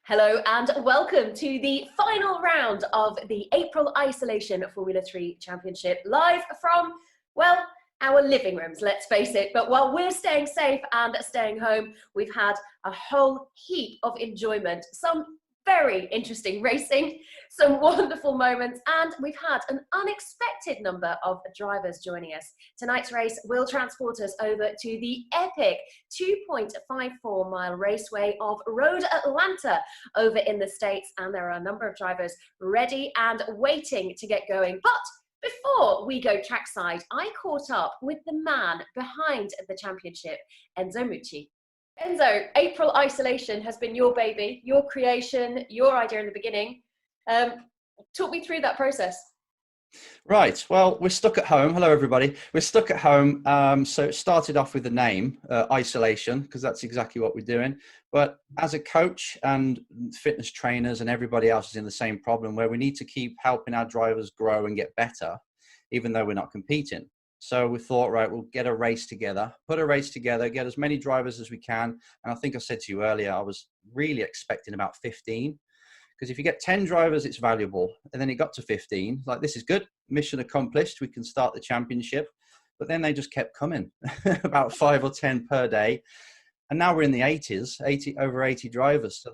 Hello and welcome to the final round of the April Isolation Formula 3 Championship, live from, well, our living rooms, let's face it. But while we're staying safe and staying home, we've had a whole heap of enjoyment, some very interesting racing, some wonderful moments, and we've had an unexpected number of drivers joining us. Tonight's race will transport us over to the epic 2.54 mile raceway of Road Atlanta over in the States, and there are a number of drivers ready and waiting to get going. But before we go trackside, I caught up with the man behind the championship, Enzo Mucci. Enzo, April Isolation has been your baby, your creation, your idea in the beginning. Talk me through that process. Right, well, we're stuck at home. Hello, everybody. We're stuck at home. So it started off with the name, Isolation, because that's exactly what we're doing. But as a coach and fitness trainers and everybody else is in the same problem where we need to keep helping our drivers grow and get better, even though we're not competing. So we thought, right, we'll get a race together, put a race together, get as many drivers as we can. And I think I said to you earlier, I was really expecting about 15. Because if you get 10 drivers, it's valuable. And then it got to 15. Like, this is good. Mission accomplished. We can start the championship. But then they just kept coming, about 5 or 10 per day. And now we're in the 80s, over 80 drivers.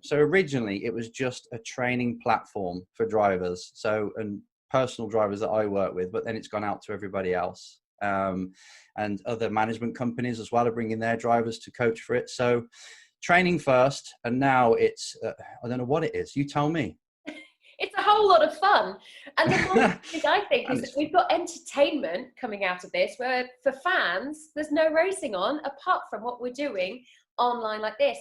So originally, it was just a training platform for drivers. And personal drivers that I work with, but then it's gone out to everybody else. And other management companies as well are bringing their drivers to coach for it. So training first, and now it's, I don't know what it is. You tell me. It's a whole lot of fun. And the one thing I think is that we've got entertainment coming out of this, where for fans, there's no racing on apart from what we're doing online like this.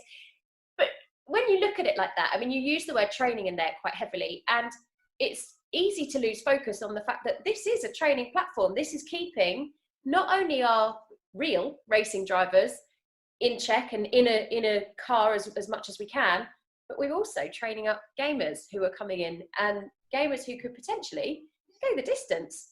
But when you look at it like that, I mean, you use the word training in there quite heavily, and it's easy to lose focus on the fact that this is a training platform. This is keeping not only our real racing drivers in check and in a car as much as we can, but we're also training up gamers who are coming in, and gamers who could potentially go the distance.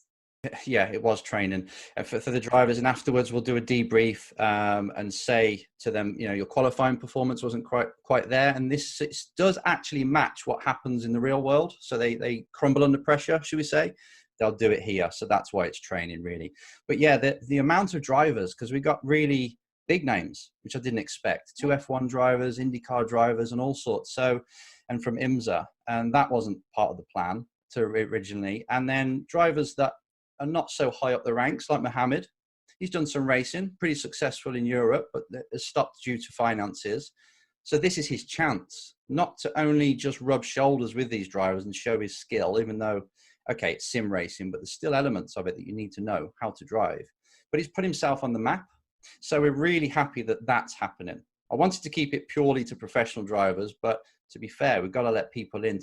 Yeah, it was training for the drivers, and afterwards we'll do a debrief and say to them, you know, your qualifying performance wasn't quite there, and this does actually match what happens in the real world. So they crumble under pressure, should we say? They'll do it here. So that's why it's training, really. But yeah, the amount of drivers, because we got really big names, which I didn't expect. 2 F1 drivers, IndyCar drivers, and all sorts. So, and from IMSA, and that wasn't part of the plan originally. And then drivers that are not so high up the ranks, like Mohammed. He's done some racing, pretty successful in Europe, but has stopped due to finances. So this is his chance, not to only just rub shoulders with these drivers and show his skill, even though, okay, it's sim racing, but there's still elements of it that you need to know how to drive. But he's put himself on the map. So we're really happy that that's happening. I wanted to keep it purely to professional drivers, but to be fair, we've got to let people in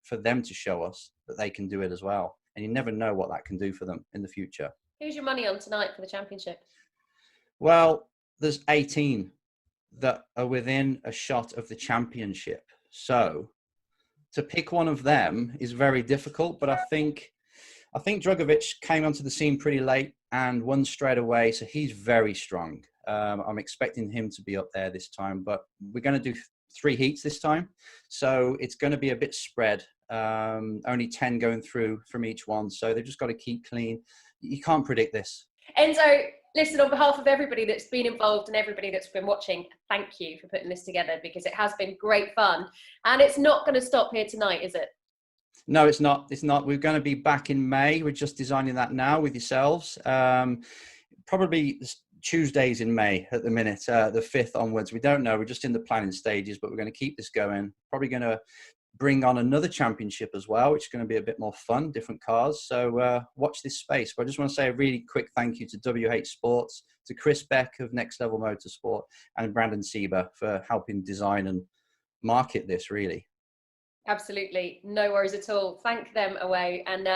for them to show us that they can do it as well. And you never know what that can do for them in the future. Who's your money on tonight for the championship? Well, there's 18 that are within a shot of the championship. So to pick one of them is very difficult, but I think Drugovic came onto the scene pretty late and won straight away. So he's very strong. I'm expecting him to be up there this time, but we're going to do 3 heats this time. So it's going to be a bit spread. Only 10 going through from each one. So they've just got to keep clean. You can't predict this. Enzo, listen, on behalf of everybody that's been involved and everybody that's been watching, thank you for putting this together, because it has been great fun. And it's not going to stop here tonight, is it? No, it's not. It's not. We're going to be back in May. We're just designing that now with yourselves. Probably Tuesdays in May at the minute, the 5th onwards. We don't know. We're just in the planning stages, but we're going to keep this going. Probably going to bring on another championship as well, which is going to be a bit more fun, different cars. So watch this space. But I just want to say a really quick thank you to WH Sports, to Chris Beck of Next Level Motorsport, and Brandon Sieber for helping design and market this, really. Absolutely. No worries at all. Thank them away. And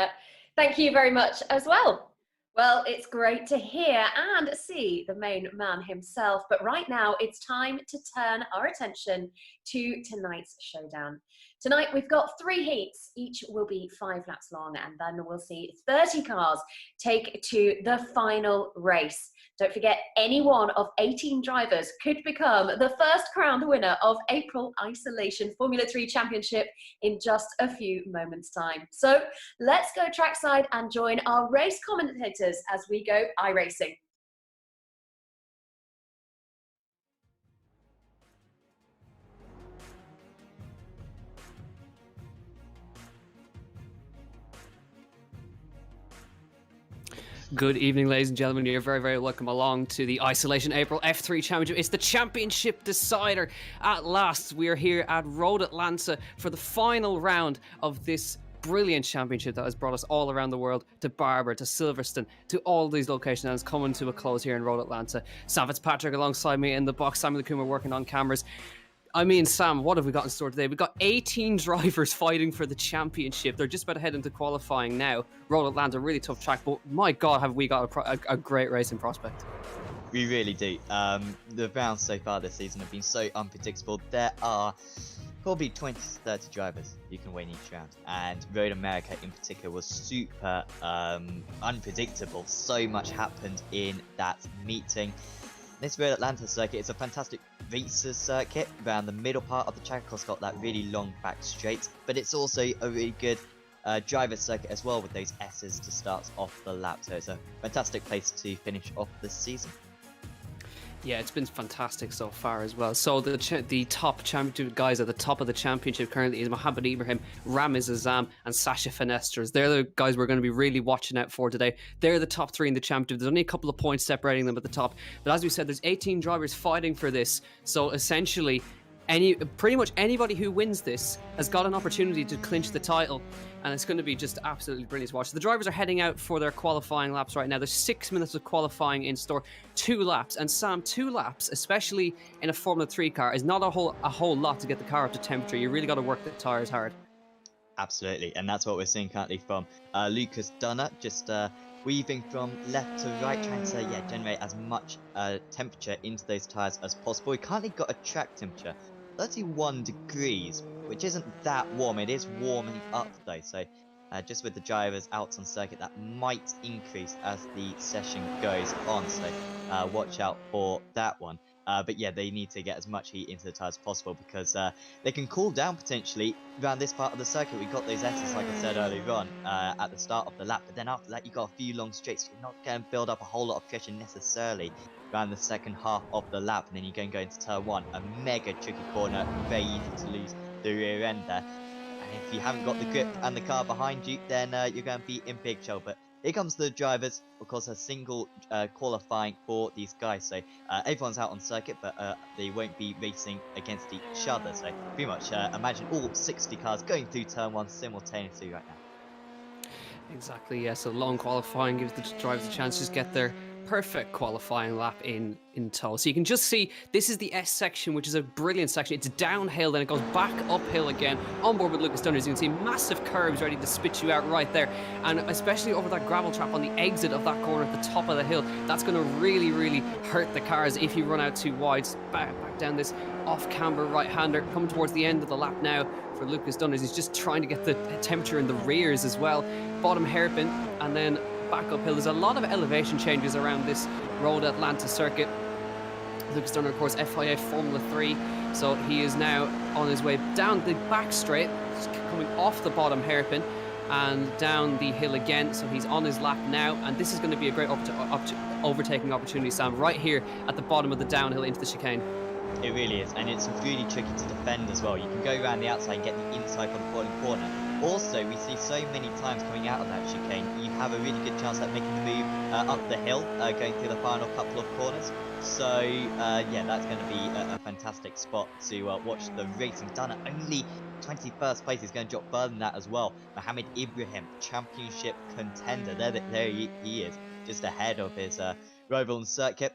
thank you very much as well. Well, it's great to hear and see the main man himself. But right now, it's time to turn our attention to tonight's showdown. Tonight, we've got 3 heats. Each will be 5 laps long, and then we'll see 30 cars take to the final race. Don't forget, any one of 18 drivers could become the first crowned winner of April Isolation Formula 3 Championship in just a few moments' time. So let's go trackside and join our race commentators as we go iRacing. Good evening, ladies and gentlemen. You're very, very welcome along to the Isolation April F3 Championship. It's the championship decider. At last, we are here at Road Atlanta for the final round of this brilliant championship that has brought us all around the world, to Barber, to Silverstone, to all these locations, and it's coming to a close here in Road Atlanta. Sam Fitzpatrick alongside me in the box. Samuel Kuma working on cameras. I mean, Sam, what have we got in store today? We've got 18 drivers fighting for the championship. They're just about to head into qualifying now. Road Atlanta, really tough track, but my God, have we got a great racing prospect. We really do. The rounds so far this season have been so unpredictable. There are probably 20 to 30 drivers you can win each round, and Road America in particular was super unpredictable. So much happened in that meeting. This Road Atlanta circuit is a fantastic racer circuit around the middle part of the track. It's got that really long back straight, but it's also a really good driver circuit as well, with those S's to start off the lap. So it's a fantastic place to finish off this season. Yeah, it's been fantastic so far as well. So the top championship guys at the top of the championship currently is Mohammed Ibrahim, Ramiz Azam, and Sasha Fenestres. They're the guys we're going to be really watching out for today. They're the top 3 in the championship. There's only a couple of points separating them at the top. But as we said, there's 18 drivers fighting for this. So essentially, pretty much anybody who wins this has got an opportunity to clinch the title, and it's going to be just absolutely brilliant to watch. The drivers are heading out for their qualifying laps right now. There's 6 minutes of qualifying in store, 2 laps, and Sam, 2 laps, especially in a Formula 3 car, is not a whole lot to get the car up to temperature. You really got to work the tyres hard. Absolutely, and that's what we're seeing currently from Lucas Dunner, just weaving from left to right, trying to generate as much temperature into those tyres as possible. We currently got a track temperature 31 degrees, which isn't that warm. It is warming up though, so just with the drivers out on circuit, that might increase as the session goes on, so watch out for that one. But yeah, they need to get as much heat into the tyres as possible, because they can cool down potentially around this part of the circuit. We got those S's, like I said earlier on, at the start of the lap, but then after that you got a few long straights. You're not going to build up a whole lot of pressure necessarily around the second half of the lap, and then you're going to go into turn 1, a mega tricky corner, very easy to lose the rear end there. And if you haven't got the grip and the car behind you, then you're going to be in big trouble. But here comes the drivers. Of course, a single qualifying for these guys, so everyone's out on circuit, but they won't be racing against each other. So pretty much imagine all 60 cars going through turn 1 simultaneously right now. Exactly, yeah. So long qualifying gives the drivers a chance to just get their perfect qualifying lap in tow. So you can just see this is the S section, which is a brilliant section. It's downhill, then it goes back uphill again. On board with Lucas Dunner, as you can see, massive curves ready to spit you out right there, and especially over that gravel trap on the exit of that corner at the top of the hill. That's going to really, really hurt the cars if you run out too wide. Back down this off-camber right-hander, coming towards the end of the lap now for Lucas Dunner. He's just trying to get the temperature in the rears as well. Bottom hairpin, and then back uphill. There's a lot of elevation changes around this Road Atlanta circuit. Lucas Dunner, of course, FIA Formula 3, so he is now on his way down the back straight, coming off the bottom hairpin and down the hill again. So he's on his lap now, and this is going to be a great overtaking opportunity, Sam, right here at the bottom of the downhill into the chicane. It really is, and it's really tricky to defend as well. You can go around the outside and get the inside from the falling corner. Also, we see so many times coming out of that chicane, you have a really good chance at making the move up the hill, going through the final couple of corners. So, yeah, that's going to be a fantastic spot to watch the racing done at only 21st place. He's going to drop further than that as well. Mohammed Ibrahim, championship contender. There he is, just ahead of his rival on circuit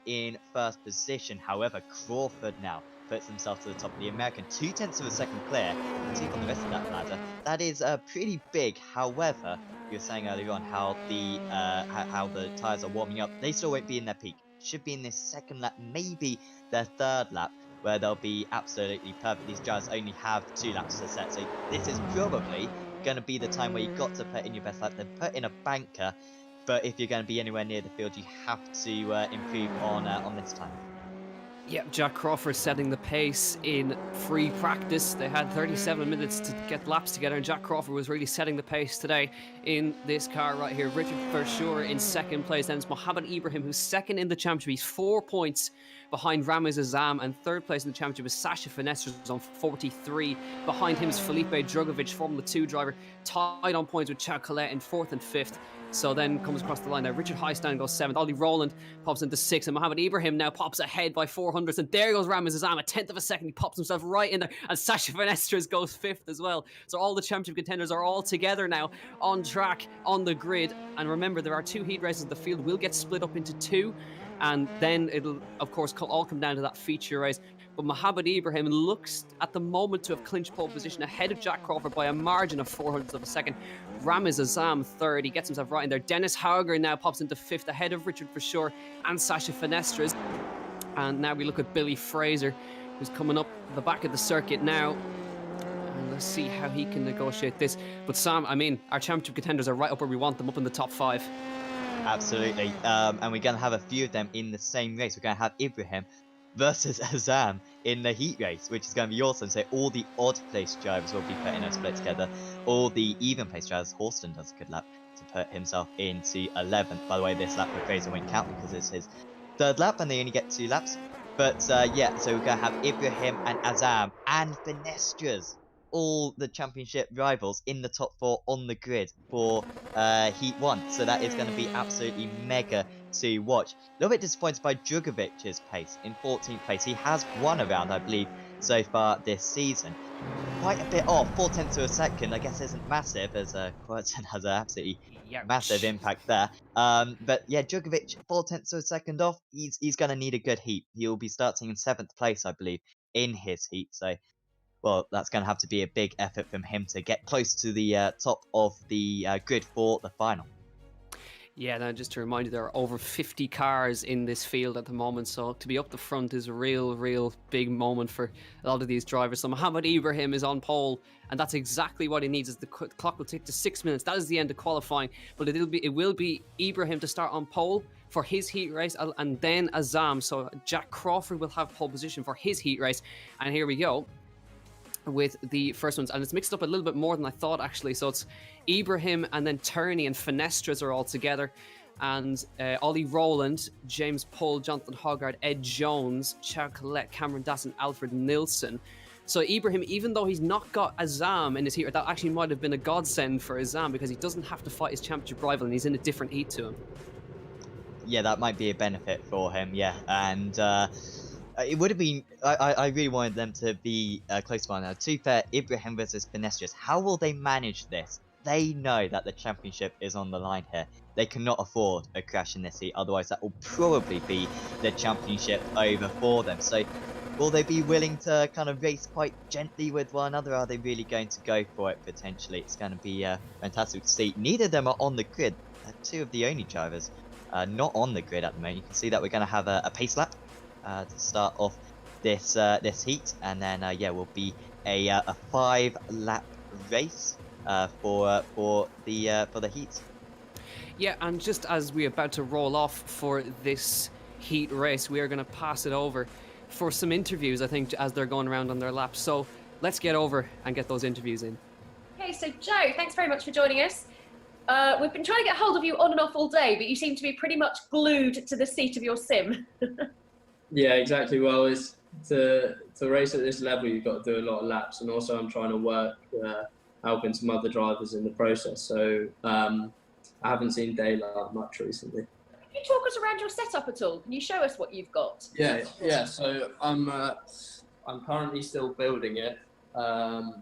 in first position. However, Crawford now puts himself to the top of the American, 0.2 of a second clear, and take on the rest of that ladder. That is pretty big. However, you were saying earlier on how the tyres are warming up, they still won't be in their peak. Should be in this second lap, maybe their third lap, where they'll be absolutely perfect. These drivers only have 2 laps to set, so this is probably going to be the time where you've got to put in your best lap, then put in a banker. But if you're going to be anywhere near the field, you have to improve on this time. Yep, Jack Crawford setting the pace in free practice. They had 37 minutes to get laps together, and Jack Crawford was really setting the pace today in this car right here. Richard Verschoor in second place, then it's Mohamed Ibrahim, who's second in the championship. He's 4 points behind Ramez Azam, and third place in the championship is Sasha Finestres on 43. Behind him is Felipe Drugovic, Formula 2 driver, tied on points with Chad Collette in 4th and 5th. So then comes across the line there. Richard Highstein goes 7th. Ollie Rowland pops into 6th. And Mohamed Ibrahim now pops ahead by 400. And there goes Ramez Azam, a 10th of a second. He pops himself right in there. And Sasha Finestres goes 5th as well. So all the championship contenders are all together now on track, on the grid. And remember, there are 2 heat races. The field will get split up into 2. And then it'll, of course, all come down to that feature race. But Mohamed Ibrahim looks at the moment to have clinched pole position ahead of Jack Crawford by a margin of 400ths of a second. Ramez Azam 3rd, he gets himself right in there. Dennis Hauger now pops into 5th ahead of Richard Verschoor and Sasha Finestres. And now we look at Billy Fraser, who's coming up the back of the circuit now. And let's see how he can negotiate this. But Sam, I mean, our championship contenders are right up where we want them, up in the top 5. Absolutely. And we're going to have a few of them in the same race. We're going to have Ibrahim versus Azam in the heat race, which is going to be awesome. So all the odd place drivers will be put in a split together. All the even place drivers, Horston does a good lap to put himself into 11th. By the way, this lap for Fraser won't count because it's his 3rd lap and they only get 2 laps. But yeah, so we're going to have Ibrahim and Azam and Finestres, all the championship rivals in the top 4 on the grid for Heat 1. So that is going to be absolutely mega to watch. A little bit disappointed by Drugovic's pace in 14th place. He has won a round, I believe, so far this season. Quite a bit off, 4/10 of a second, I guess isn't massive, as Querton has an absolutely massive impact there. But yeah, Drugovic, 4/10 of a second off, he's going to need a good heat. He'll be starting in 7th place, I believe, in his heat. So, well, that's going to have to be a big effort from him to get close to the top of the grid for the final. Yeah, now just to remind you, there are over 50 cars in this field at the moment, so to be up the front is a real big moment for a lot of these drivers. So Mohamed Ibrahim is on pole, and that's exactly what he needs. As the clock will tick to 6 minutes. That is the end of qualifying, but it will be Ibrahim to start on pole for his heat race, and then Azam. So Jack Crawford will have pole position for his heat race, and here we go with the first ones, and it's mixed up a little bit more than I thought actually. So it's Ibrahim and then Turney and Finestres are all together, and Ollie Rowland, James Pull, Jonathan Hoggard, Ed Jones, Chad Collette, Cameron Dasson, Alfred Nilsson. So Ibrahim, even though he's not got Azam in his heat, that actually might have been a godsend for Azam because he doesn't have to fight his championship rival and he's in a different heat to him. Yeah, that might be a benefit for him, yeah. And it would have been, I really wanted them to be close to one another. To be fair, Ibrahim versus Finestres, how will they manage this? They know that the championship is on the line here. They cannot afford a crash in this heat, otherwise that will probably be the championship over for them. So will they be willing to kind of race quite gently with one another? Are they really going to go for it potentially? It's going to be fantastic to see. Neither of them are on the grid. They're 2 of the only drivers not on the grid at the moment. You can see that we're going to have a pace lap to start off this this heat, and then yeah, will be a 5-lap race for the heat. Yeah, and just as we're about to roll off for this heat race, we are going to pass it over for some interviews, I think, as they're going around on their laps. So let's get over and get those interviews in. Okay, so Joe, thanks very much for joining us. We've been trying to get hold of you on and off all day, but you seem to be pretty much glued to the seat of your sim. Yeah, exactly. Well, it's to race at this level, you've got to do a lot of laps, and also I'm trying to work helping some other drivers in the process. So I haven't seen Dallara much recently. Can you talk us around your setup at all? Can you show us what you've got? Yeah. So I'm currently still building it. Trying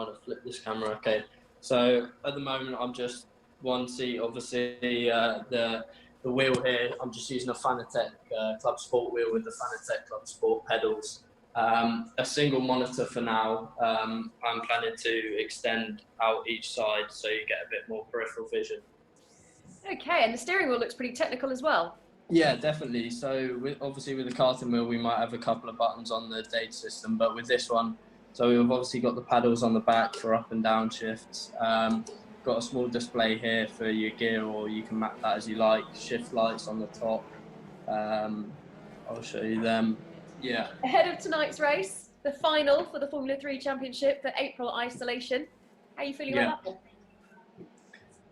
to flip this camera. Okay. So at the moment, I'm just one seat. Obviously, the wheel here, I'm just using a Fanatec Club Sport wheel with the Fanatec Club Sport pedals. a single monitor for now. I'm planning to extend out each side so you get a bit more peripheral vision. Okay, and the steering wheel looks pretty technical as well. Yeah, definitely. So obviously with the karting wheel, we might have a couple of buttons on the data system, but with this one, so we've obviously got the paddles on the back for up and down shifts. Got a small display here for your gear, or you can map that as you like. Shift lights on the top. I'll show you them. Yeah. Ahead of tonight's race, the final for the Formula 3 Championship for April isolation. How are you feeling about that one?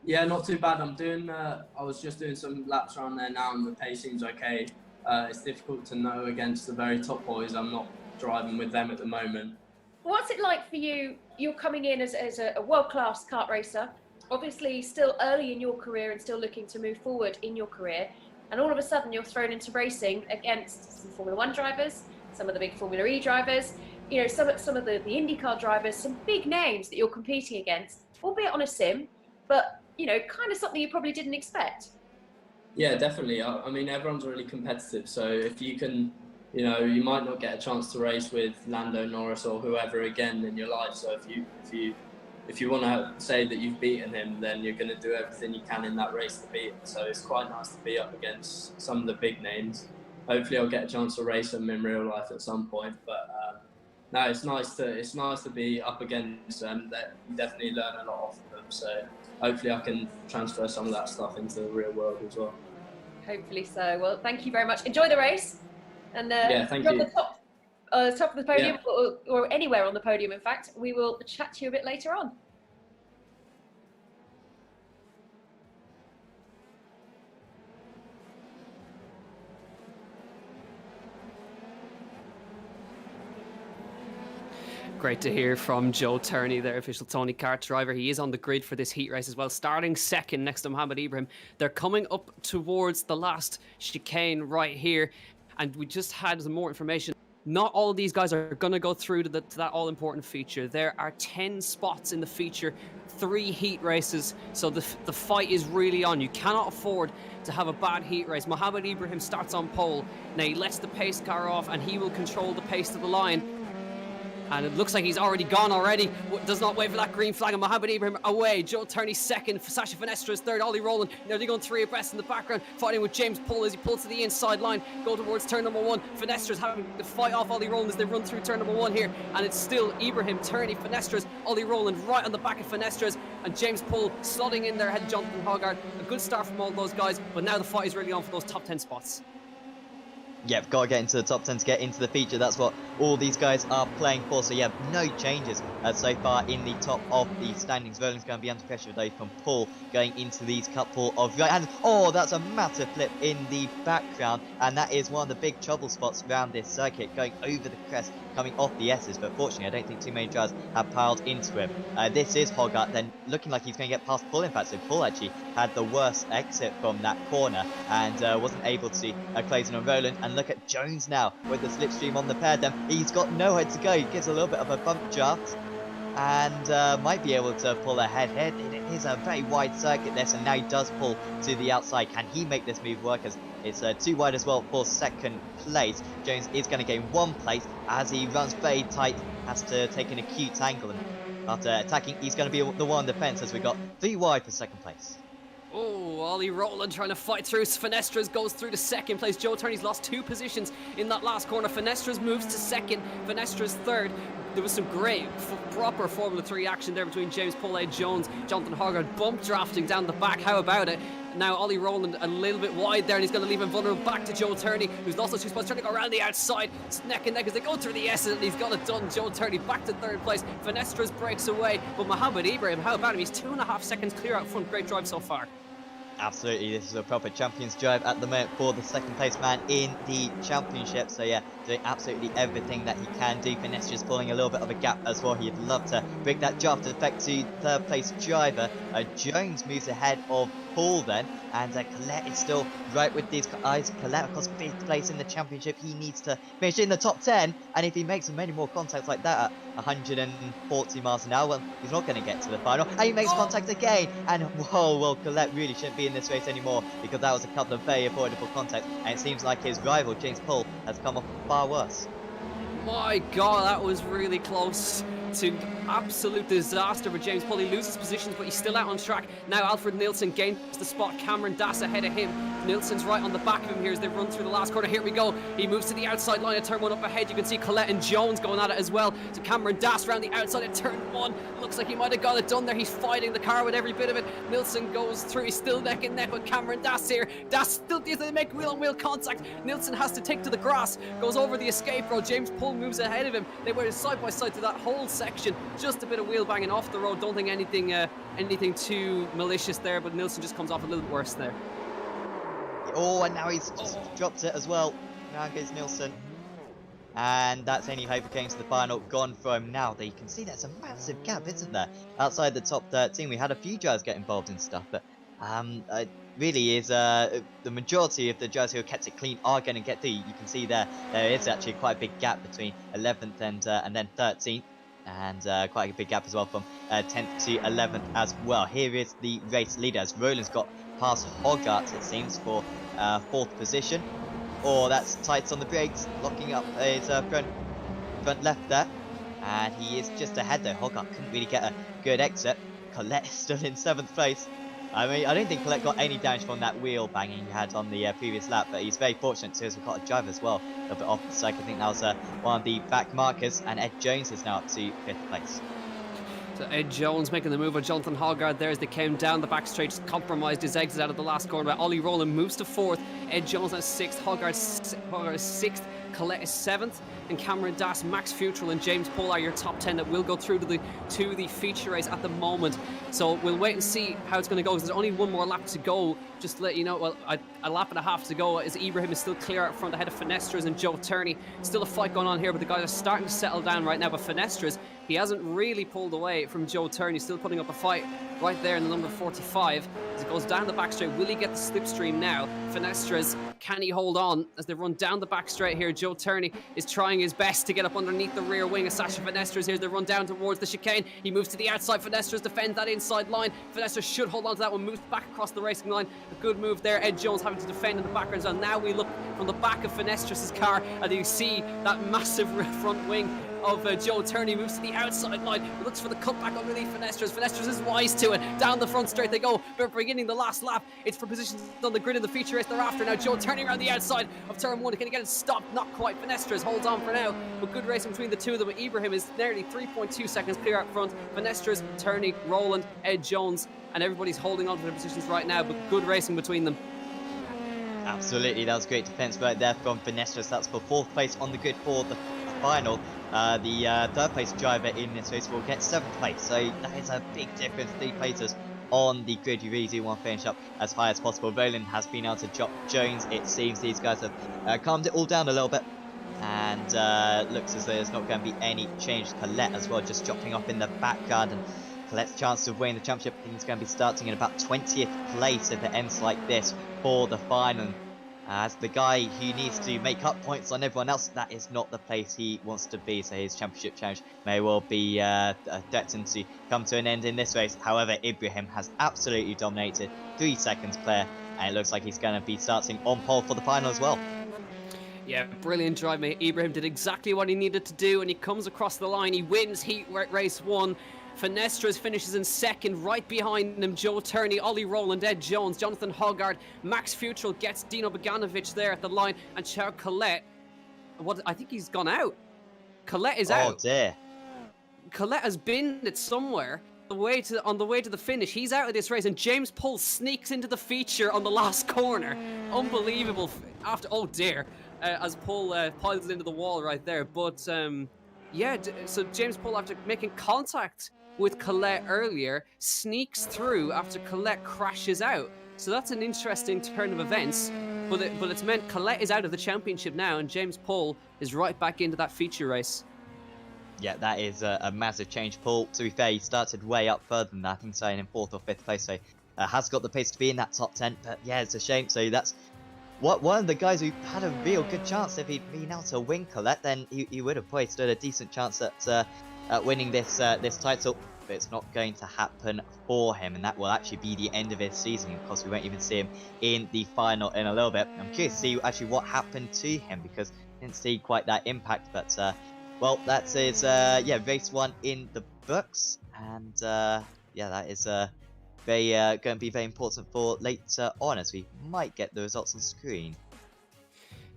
Yeah, not too bad. I'm doing. I was just doing some laps around there now, and the pace seems okay. It's difficult to know against the very top boys. I'm not driving with them at the moment. What's it like for you? You're coming in as a world-class kart racer, obviously still early in your career and still looking to move forward in your career, and all of a sudden you're thrown into racing against some Formula 1 drivers, some of the big Formula E drivers, you know, some of the IndyCar drivers, some big names that you're competing against, albeit on a sim, but you know, kind of something you probably didn't expect. Yeah, definitely. I mean, everyone's really competitive. So if you can, you know, you might not get a chance to race with Lando Norris or whoever again in your life. So if you want to say that you've beaten him, then you're going to do everything you can in that race to beat him. So it's quite nice to be up against some of the big names. Hopefully, I'll get a chance to race them in real life at some point. But no, it's nice to be up against them. That you definitely learn a lot off of them. So hopefully I can transfer some of that stuff into the real world as well. Hopefully so. Well, thank you very much. Enjoy the race. And yeah, thank you're you. on the top of the podium, Yeah. or anywhere on the podium, in fact. We will chat to you a bit later on. Great to hear from Joe Turney, their official Tony Kart driver. He is on the grid for this heat race as well, starting second next to Mohammed Ibrahim. They're coming up towards the last chicane right here, and we just had some more information. Not all of these guys are going to go through to that all-important feature. There are 10 spots in the feature, 3 heat races, so the fight is really on. You cannot afford to have a bad heat race. Mohammed Ibrahim starts on pole. Now he lets the pace car off, and he will control the pace to the line. And it looks like he's already gone already. Does not wait for that green flag. And Mohammed Ibrahim away. Joe Turney second. Sasha Finestra is third. Ollie Rowland nearly going 3 abreast in the background. Fighting with James Pull as he pulls to the inside line. Go towards turn number 1. Finestra's having to fight off Ollie Rowland as they run through turn number 1 here. And it's still Ibrahim, Turney, Finestra's, Ollie Rowland right on the back of Finestra's. And James Pull slotting in there ahead of Jonathan Hoggard. A good start from all those guys. But now the fight is really on for those top 10 spots. Yep, got to get into the top 10 to get into the feature. That's what all these guys are playing for. So, yeah, no changes so far in the top of the standings. Roland's going to be under pressure though from Paul going into these couple of right hands. Oh, that's a massive flip in the background. And that is one of the big trouble spots around this circuit, going over the crest, coming off the S's. But fortunately, I don't think too many drivers have piled into him. This is Hoggart then looking like he's going to get past Paul. In fact, so Paul actually had the worst exit from that corner and wasn't able to close in on Roland. And look at Jones now with the slipstream on the pad. Then he's got nowhere to go. He gives a little bit of a bump draft and might be able to pull ahead here. It is a very wide circuit this, and now he does pull to the outside. Can he make this move work? As it's too wide as well for second place. Jones is going to gain 1 place as he runs very tight, has to take an acute angle, and after attacking he's going to be the one on the fence as we got 3 wide for second place. Oh, Ollie Rowland trying to fight through. Finestra's goes through to second place. Joe Turney's lost 2 positions in that last corner. Finestra's moves to second. Finestra's third. There was some great, proper Formula 3 action there between James Pulley, Jones, Jonathan Hoggard, bump drafting down the back. How about it? Now Ollie Rowland a little bit wide there, and he's going to leave him vulnerable back to Joe Turney, who's lost those 2 spots, trying to go around the outside. It's neck and neck as they go through the S's, and he's got it done. Joe Turney back to third place. Finestra's breaks away, but Mohammed Ibrahim, how about him? He's 2.5 seconds clear out front. Great drive so far. Absolutely, this is a proper champion's drive at the moment for the second place man in the championship. So yeah, doing absolutely everything that he can do. Finestra's pulling a little bit of a gap as well. He'd love to break that draft effect to third place driver. Jones moves ahead of Paul then, and Collette is still right with these guys. Collette, of course, 5th place in the championship. He needs to finish in the top 10, and if he makes many more contacts like that at 140 miles an hour, well, he's not going to get to the final. And he makes contact again, and whoa, well, Collette really shouldn't be in this race anymore, because that was a couple of very avoidable contacts, and it seems like his rival, James Paul, has come off far worse. My God, that was really close to absolute disaster for James Paul. He loses positions, but he's still out on track. Now Alfred Nilsson gains the spot. Cameron Dass ahead of him. Nilsson's right on the back of him here as they run through the last corner. Here we go. He moves to the outside line of turn 1 up ahead. You can see Collette and Jones going at it as well. So Cameron Dass around the outside of turn 1. Looks like he might have got it done there. He's fighting the car with every bit of it. Nilsson goes through. He's still neck and neck with Cameron Dass here. Dass still needs to make wheel-on-wheel contact. Nilsson has to take to the grass. Goes over the escape road. James Paul moves ahead of him. They were side by side to that whole section. Just a bit of wheel banging off the road. Don't think anything too malicious there, but Nilsson just comes off a little bit worse there. Oh, and now he's just dropped it as well. Now goes Nilsson. And that's any hope of getting to the final gone for him now. That you can see there's a massive gap, isn't there? Outside the top 13, we had a few drivers get involved in stuff, but it really is the majority of the drivers who have kept it clean are going to get through. You can see there is actually quite a big gap between 11th and then 13th. And quite a big gap as well from 10th to 11th as well. Here is the race leader as Roland's got past Hogarth, it seems, for 4th position. Oh, that's tight on the brakes, locking up his front left there. And he is just ahead though. Hogarth couldn't really get a good exit. Collette is still in 7th place. I mean, I don't think Collette got any damage from that wheel banging he had on the previous lap, but he's very fortunate too as we've got a driver as well, a little bit off the cycle. I think that was one of the back markers, and Ed Jones is now up to 5th place. So Ed Jones making the move on Jonathan Hogarth there as they came down the back straight, just compromised his exit out of the last corner. But Ollie Rowland moves to 4th, Ed Jones now 6th, Hogarth is 6th, Collette is 7th, and Cameron Dass, Max Futrell and James Paul are your top 10 that will go through to the feature race at the moment. So we'll wait and see how it's going to go, because there's only one more lap to go. Just to let you know, well, a lap and a half to go, as Ibrahim is still clear out front ahead of Finestras and Joe Turney. Still a fight going on here, but the guys are starting to settle down right now. But Finestras, he hasn't really pulled away from Joe Turney, still putting up a fight right there in the number 45. As it goes down the back straight, will he get the slipstream now? Finestras, can he hold on as they run down the back straight here? Joe Turney is trying his best to get up underneath the rear wing of Sasha Finestras here as they run down towards the chicane. He moves to the outside, Finestras defends that inside line. Finestras should hold on to that one, moves back across the racing line. A good move there. Ed Jones having to defend in the background as well. Now we look from the back of Finestras' car and you see that massive front wing of Joe Turney. Moves to the outside line, looks for the cutback underneath Finestras. Finestras is wise to it. Down the front straight they go. They're beginning the last lap. It's for positions on the grid in the feature race thereafter. Now Joe Turney around the outside of turn 1. Can he get it stopped? Not quite. Finestras holds on for now, but good racing between the two of them. Ibrahim is nearly 3.2 seconds clear out front. Finestras, Turney, Rowland, Ed Jones, and everybody's holding on to their positions right now, but good racing between them. Absolutely, that was great defense right there from Finestras. That's for 4th place on the grid for the final. The 3rd place driver in this race will get 7th place, so that is a big difference. 3 places on the grid. You really do want to finish up as high as possible. Roland has been able to drop Jones. It seems these guys have calmed it all down a little bit, and looks as though there's not going to be any change. Collette as well, just dropping off in the background, and Colette's chance of winning the championship, I think, is going to be starting in about 20th place if it ends like this for the final. As the guy who needs to make up points on everyone else, that is not the place he wants to be, so his championship challenge may well be threatened to come to an end in this race. However, Ibrahim has absolutely dominated, 3 seconds clear, and it looks like he's going to be starting on pole for the final as well. Yeah, brilliant drive, mate. Ibrahim did exactly what he needed to do, and he comes across the line. He wins heat race 1. Finestras finishes in 2nd, right behind him Joe Turney, Ollie Rowland, Ed Jones, Jonathan Hogarth, Max Futrell gets Dino Boganovic there at the line, and Charles Collette, I think he's gone out. Collette is out. Oh dear. Collette has been it somewhere. On the way to the finish, he's out of this race, and James Paul sneaks into the feature on the last corner. Unbelievable. After, oh dear, as Paul piles into the wall right there. But yeah, so James Paul, after making contact with Collette earlier, sneaks through after Collette crashes out. So that's an interesting turn of events, but it's meant Collette is out of the championship now, and James Paul is right back into that feature race. Yeah, that is a massive change. Paul, to be fair, he started way up further than that, I think saying in 4th or 5th place, so has got the pace to be in that top 10, but yeah, it's a shame. So that's one of the guys who had a real good chance. If he'd been able to win Collette, then he would have probably stood a decent chance at winning this title. But it's not going to happen for him, and that will actually be the end of his season. Of course, we won't even see him in the final in a little bit. I'm curious to see actually what happened to him, because I didn't see quite that impact. But Well, that is race 1 in the books, and yeah, that is very going to be very important for later on, as we might get the results on screen.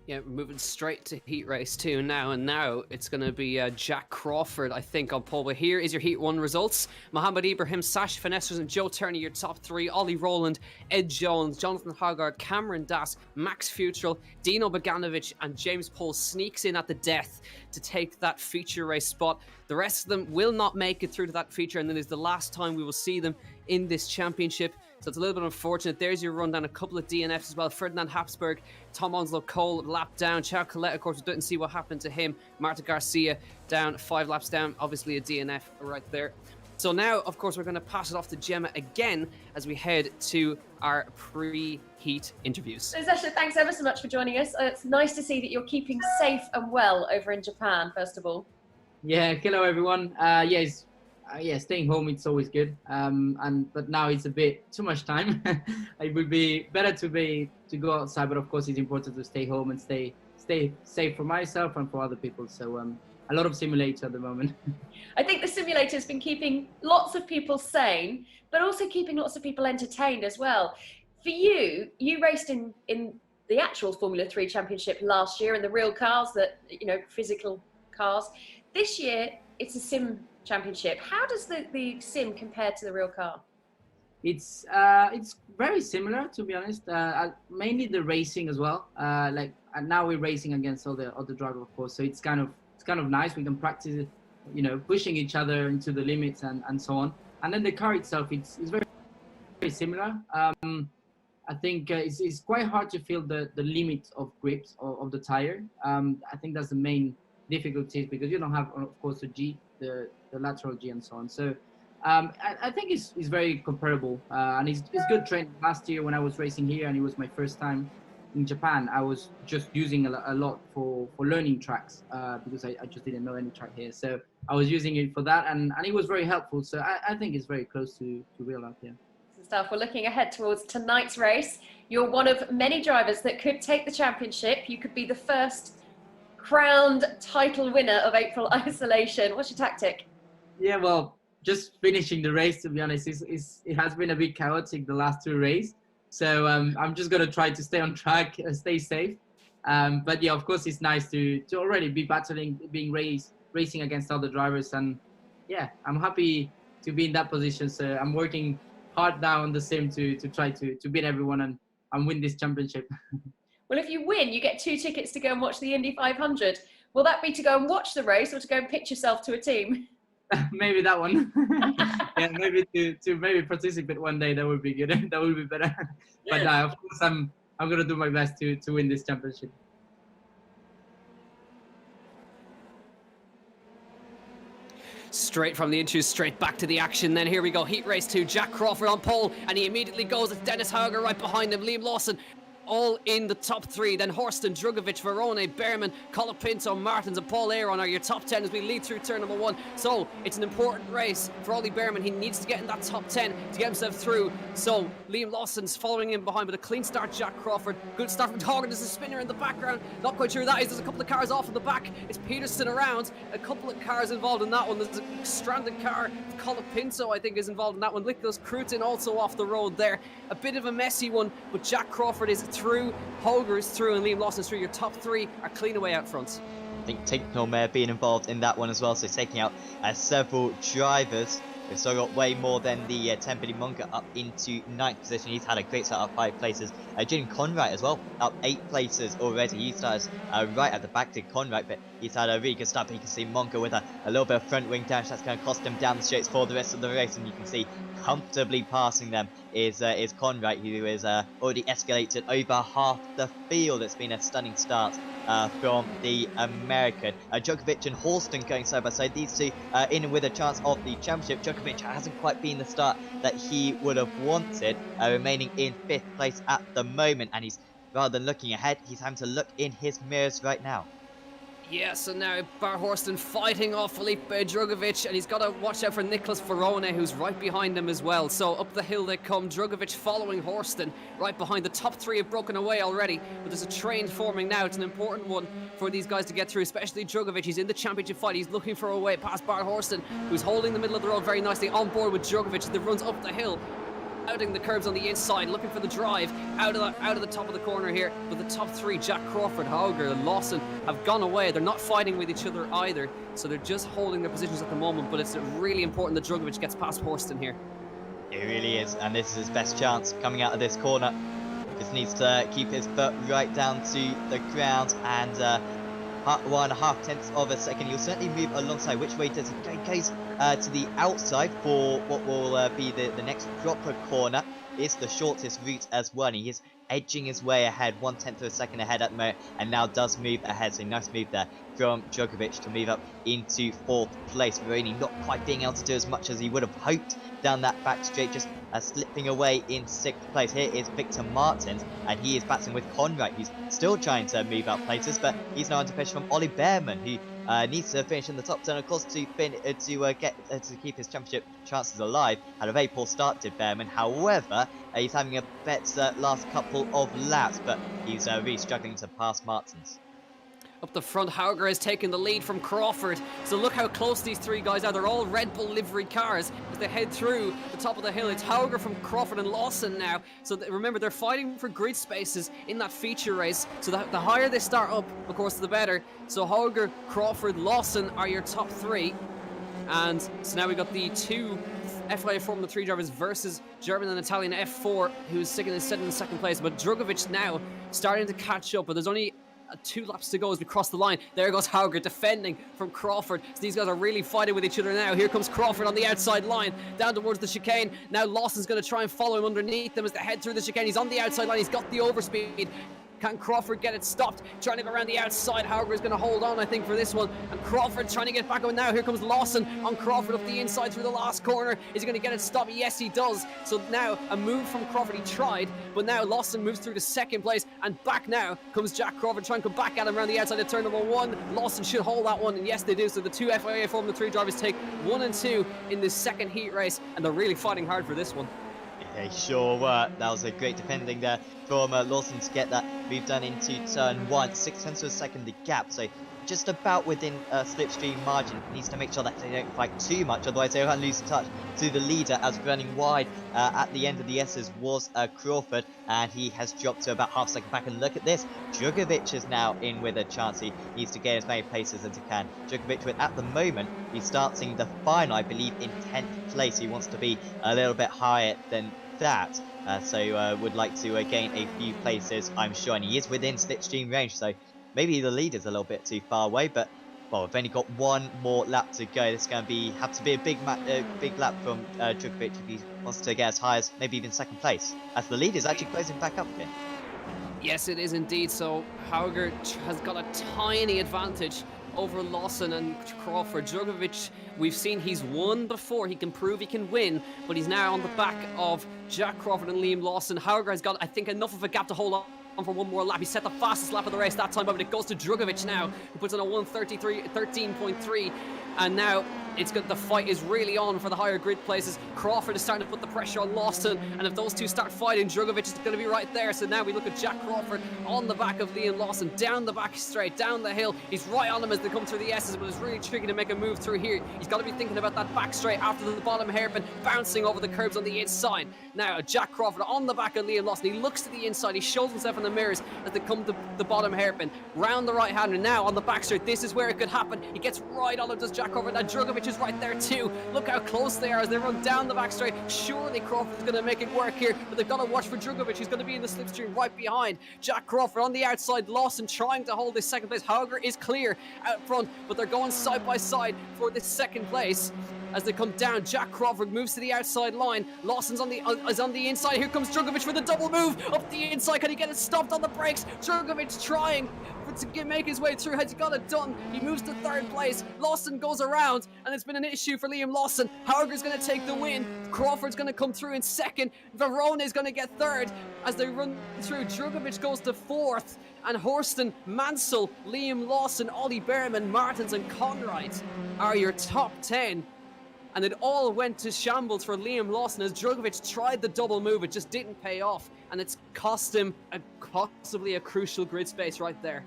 Yeah, we're moving straight to Heat Race 2 now, and now it's going to be Jack Crawford, I think, on pole. But here is your Heat 1 results. Mohamed Ibrahim, Sash Finessers, and Joe Turney, your top 3. Ollie Rowland, Ed Jones, Jonathan Hoggard, Cameron Das, Max Futrell, Dino Boganovic, and James Poole sneaks in at the death to take that feature race spot. The rest of them will not make it through to that feature, and then is the last time we will see them in this championship. So it's a little bit unfortunate. There's your rundown. A couple of DNFs as well. Ferdinand Habsburg, Tom Onslow Cole lap down. Chao Colette, of course, we didn't see what happened to him. Marta Garcia down 5 laps down. Obviously a DNF right there. So now, of course, we're going to pass it off to Gemma again as we head to our pre-heat interviews. So Zesha, thanks ever so much for joining us. It's nice to see that you're keeping safe and well over in Japan, first of all. Yeah, hello everyone. Staying home, it's always good. But now it's a bit too much time. It would be better to go outside, but of course it's important to stay home and stay safe for myself and for other people. So a lot of simulator at the moment. I think the simulator's been keeping lots of people sane, but also keeping lots of people entertained as well. For you, you raced in the actual Formula 3 Championship last year in the real cars, physical cars. This year, it's a sim championship. How does the sim compare to the real car? It's very similar, to be honest. Mainly the racing as well. Now we're racing against all the drivers, of course. So it's kind of nice. We can practice, pushing each other into the limits and so on. And then the car itself, it's very, very similar. I think it's quite hard to feel the limit of grips of the tire. I think that's the main difficulties, because you don't have, of course, the lateral G and so on. So I think it's very comparable, and it's good training. Last year when I was racing here and it was my first time in Japan, I was just using a lot for learning tracks, because I just didn't know any track here. So I was using it for that, and it was very helpful. So I think it's very close to real life here. Stuff. We're looking ahead towards tonight's race. You're one of many drivers that could take the championship. You could be the first crowned title winner of April Isolation. What's your tactic? Yeah, well, just finishing the race, to be honest, it has been a bit chaotic the last 2 races. So I'm just going to try to stay on track, stay safe. But yeah, of course, it's nice to already be racing against other drivers. And yeah, I'm happy to be in that position. So I'm working hard now on the sim to try to beat everyone and win this championship. Well, if you win, you get 2 tickets to go and watch the Indy 500. Will that be to go and watch the race or to go and pitch yourself to a team? Maybe that one. Yeah, maybe to maybe participate one day. That would be good. That would be better. But of course, I'm gonna do my best to win this championship. Straight from the interview, straight back to the action. Then here we go, Heat Race 2, Jack Crawford on pole, and he immediately goes with Dennis Hauger right behind him, Liam Lawson all in the top 3. Then Horsten, Drugovic, Verone, Behrman, Colapinto, Martins and Paul Aron are your top 10 as we lead through turn number 1. So it's an important race for Ollie Behrman. He needs to get in that top 10 to get himself through. So Liam Lawson's following him behind with a clean start. Jack Crawford, good start from Hauger. There's a spinner in the background, not quite sure who that is. There's a couple of cars off in the back. It's Peterson around, a couple of cars involved in that one. There's a stranded car, Colapinto I think is involved in that one. Nicholas Krutin also off the road there. A bit of a messy one, but Jack Crawford is through, Hauger is through, and Liam Lawson's through. Your top 3 are clean away out front. I think Tinknell being involved in that one as well, so taking out several drivers. We've still got way more than the Tempany Munga up into 9th position. He's had a great start, up 5 places. Jim Conrad as well, up 8 places already. He starts right at the back to Conrad, but he's had a really good start. But you can see Munga with a little bit of front wing dash. That's going to cost him down the straights for the rest of the race. And you can see comfortably passing them is Conrad, who is already escalated over half the field. It's been a stunning start from the American. Djokovic and Horsten going side by side. These two in with a chance of the championship. Djokovic hasn't quite been the start that he would have wanted, remaining in 5th place at the moment. And he's, rather than looking ahead, he's having to look in his mirrors right now. Yeah, so now Bar Horsten fighting off Felipe Drugovic, and he's got to watch out for Nicholas Ferrone, who's right behind him as well. So up the hill they come, Drugovic following Horsten, right behind. The top three have broken away already, but there's a train forming now. It's an important one for these guys to get through, especially Drugovic. He's in the championship fight. He's looking for a way past Bar Horsten, who's holding the middle of the road very nicely, on board with Drugovic as they runs up the hill. Outing the curbs on the inside, looking for the drive out of the top of the corner here. But the top three, Jack Crawford, Hauger, and Lawson, have gone away. They're not fighting with each other either, so they're just holding their positions at the moment. But it's really important that Drugovic gets past Horsten here. It really is, and this is his best chance coming out of this corner. Just needs to keep his foot right down to the ground, and 1.5 tenths of a second. He'll certainly move alongside. Which way does he go? He goes to the outside for what will be the next proper corner. It's the shortest route as well. He is edging his way ahead, 1/10 of a second ahead at the moment, and now does move ahead. So nice move there from Drugovic to move up into 4th place. Veroni not quite being able to do as much as he would have hoped down that back straight, just slipping away in 6th place. Here is Victor Martins, and he is battling with Conrad, who's still trying to move up places, but he's now under pressure from Ollie Behrman, who needs to finish in the top 10, of course, to keep his championship chances alive. Had a very poor start, did Behrman. However, he's having a better last couple of laps, but he's really struggling to pass Martins. Up the front, Hauger has taken the lead from Crawford. So look how close these three guys are. They're all Red Bull livery cars as they head through the top of the hill. It's Hauger from Crawford and Lawson now. So remember, they're fighting for grid spaces in that feature race. So the higher they start up, of course, the better. So Hauger, Crawford, Lawson are your top three. And so now we've got the two FIA Formula 3 drivers versus German and Italian F4, who's sitting in 2nd place. But Drugovic now starting to catch up, but there's only 2 laps to go as we cross the line. There goes Hauger defending from Crawford. So these guys are really fighting with each other now. Here comes Crawford on the outside line, down towards the chicane. Now Lawson's going to try and follow him underneath them as they head through the chicane. He's on the outside line. He's got the overspeed. Can Crawford get it stopped? Trying to go around the outside. Hauger is going to hold on, I think, for this one. And Crawford trying to get back on now. Here comes Lawson on Crawford up the inside through the last corner. Is he going to get it stopped? Yes, he does. So now a move from Crawford. He tried, but now Lawson moves through to 2nd place. And back now comes Jack Crawford trying to come back at him around the outside of turn number 1. Lawson should hold that one, and yes, they do. So the two FIA Formula 3 drivers take 1 and 2 in this 2nd heat race, and they're really fighting hard for this one. They sure were. That was a great defending there from Lawson to get that move done into turn 1. 6 tenths of a second the gap, so just about within a slipstream margin. Needs to make sure that they don't fight too much, otherwise they will lose touch to the leader, as running wide at the end of the S's was Crawford, and he has dropped to about half a second back. And look at this, Drugovic is now in with a chance. He needs to get as many places as he can. Drugovic, at the moment, he's starting the final, I believe, in 10th place. He wants to be a little bit higher than that, so would like to gain a few places, I'm sure, and he is within slipstream range, so maybe the leader's a little bit too far away, but well, we've only got 1 more lap to go. This is going to have to be a big lap from Drugovic if he wants to get as high as maybe even 2nd place, as the leader's actually closing back up again. Yes, it is indeed. So Hauger has got a tiny advantage over Lawson and Crawford. Drugovic, we've seen he's won before. He can prove he can win, but he's now on the back of Jack Crawford and Liam Lawson. Hauger has got, I think, enough of a gap to hold on for 1 more lap. He set the fastest lap of the race that time, but it goes to Drugovic now, who puts on a 13.3, and now the fight is really on for the higher grid places. Crawford is starting to put the pressure on Lawson, and if those two start fighting, Drugovic is going to be right there. So now we look at Jack Crawford on the back of Liam Lawson, down the back straight, down the hill. He's right on him as they come through the S's, but it's really tricky to make a move through here. He's got to be thinking about that back straight after the bottom hairpin, bouncing over the curbs on the inside. Now Jack Crawford on the back of Liam Lawson. He looks to the inside, he shows himself in the mirrors as they come to the bottom hairpin, round the right hand, and now on the back straight. This is where it could happen. He gets right on him, does Jack Crawford, and Drugovic is right there too. Look how close they are as they run down the back straight. Surely Crawford's going to make it work here, but they've got to watch for Drugovic. He's going to be in the slipstream right behind Jack Crawford on the outside. Lawson trying to hold this 2nd place. Hauger is clear out front, but they're going side by side for this 2nd place. As they come down, Jack Crawford moves to the outside line. Lawson's on the inside. Here comes Drugovic with a double move up the inside. Can he get it stopped on the brakes? Drugovic trying to make his way through. Has he got it done? He moves to third place. Lawson goes around, and it's been an issue for Liam Lawson. Hauger's going to take the win. Crawford's going to come through in second. Verona is going to get third as they run through. Drugovic goes to fourth, and Horston, Mansell, Liam Lawson, Ollie Behrman, Martins, and Conrad are your top 10. And it all went to shambles for Liam Lawson as Drugovic tried the double move. It just didn't pay off, and it's cost him possibly a crucial grid space right there.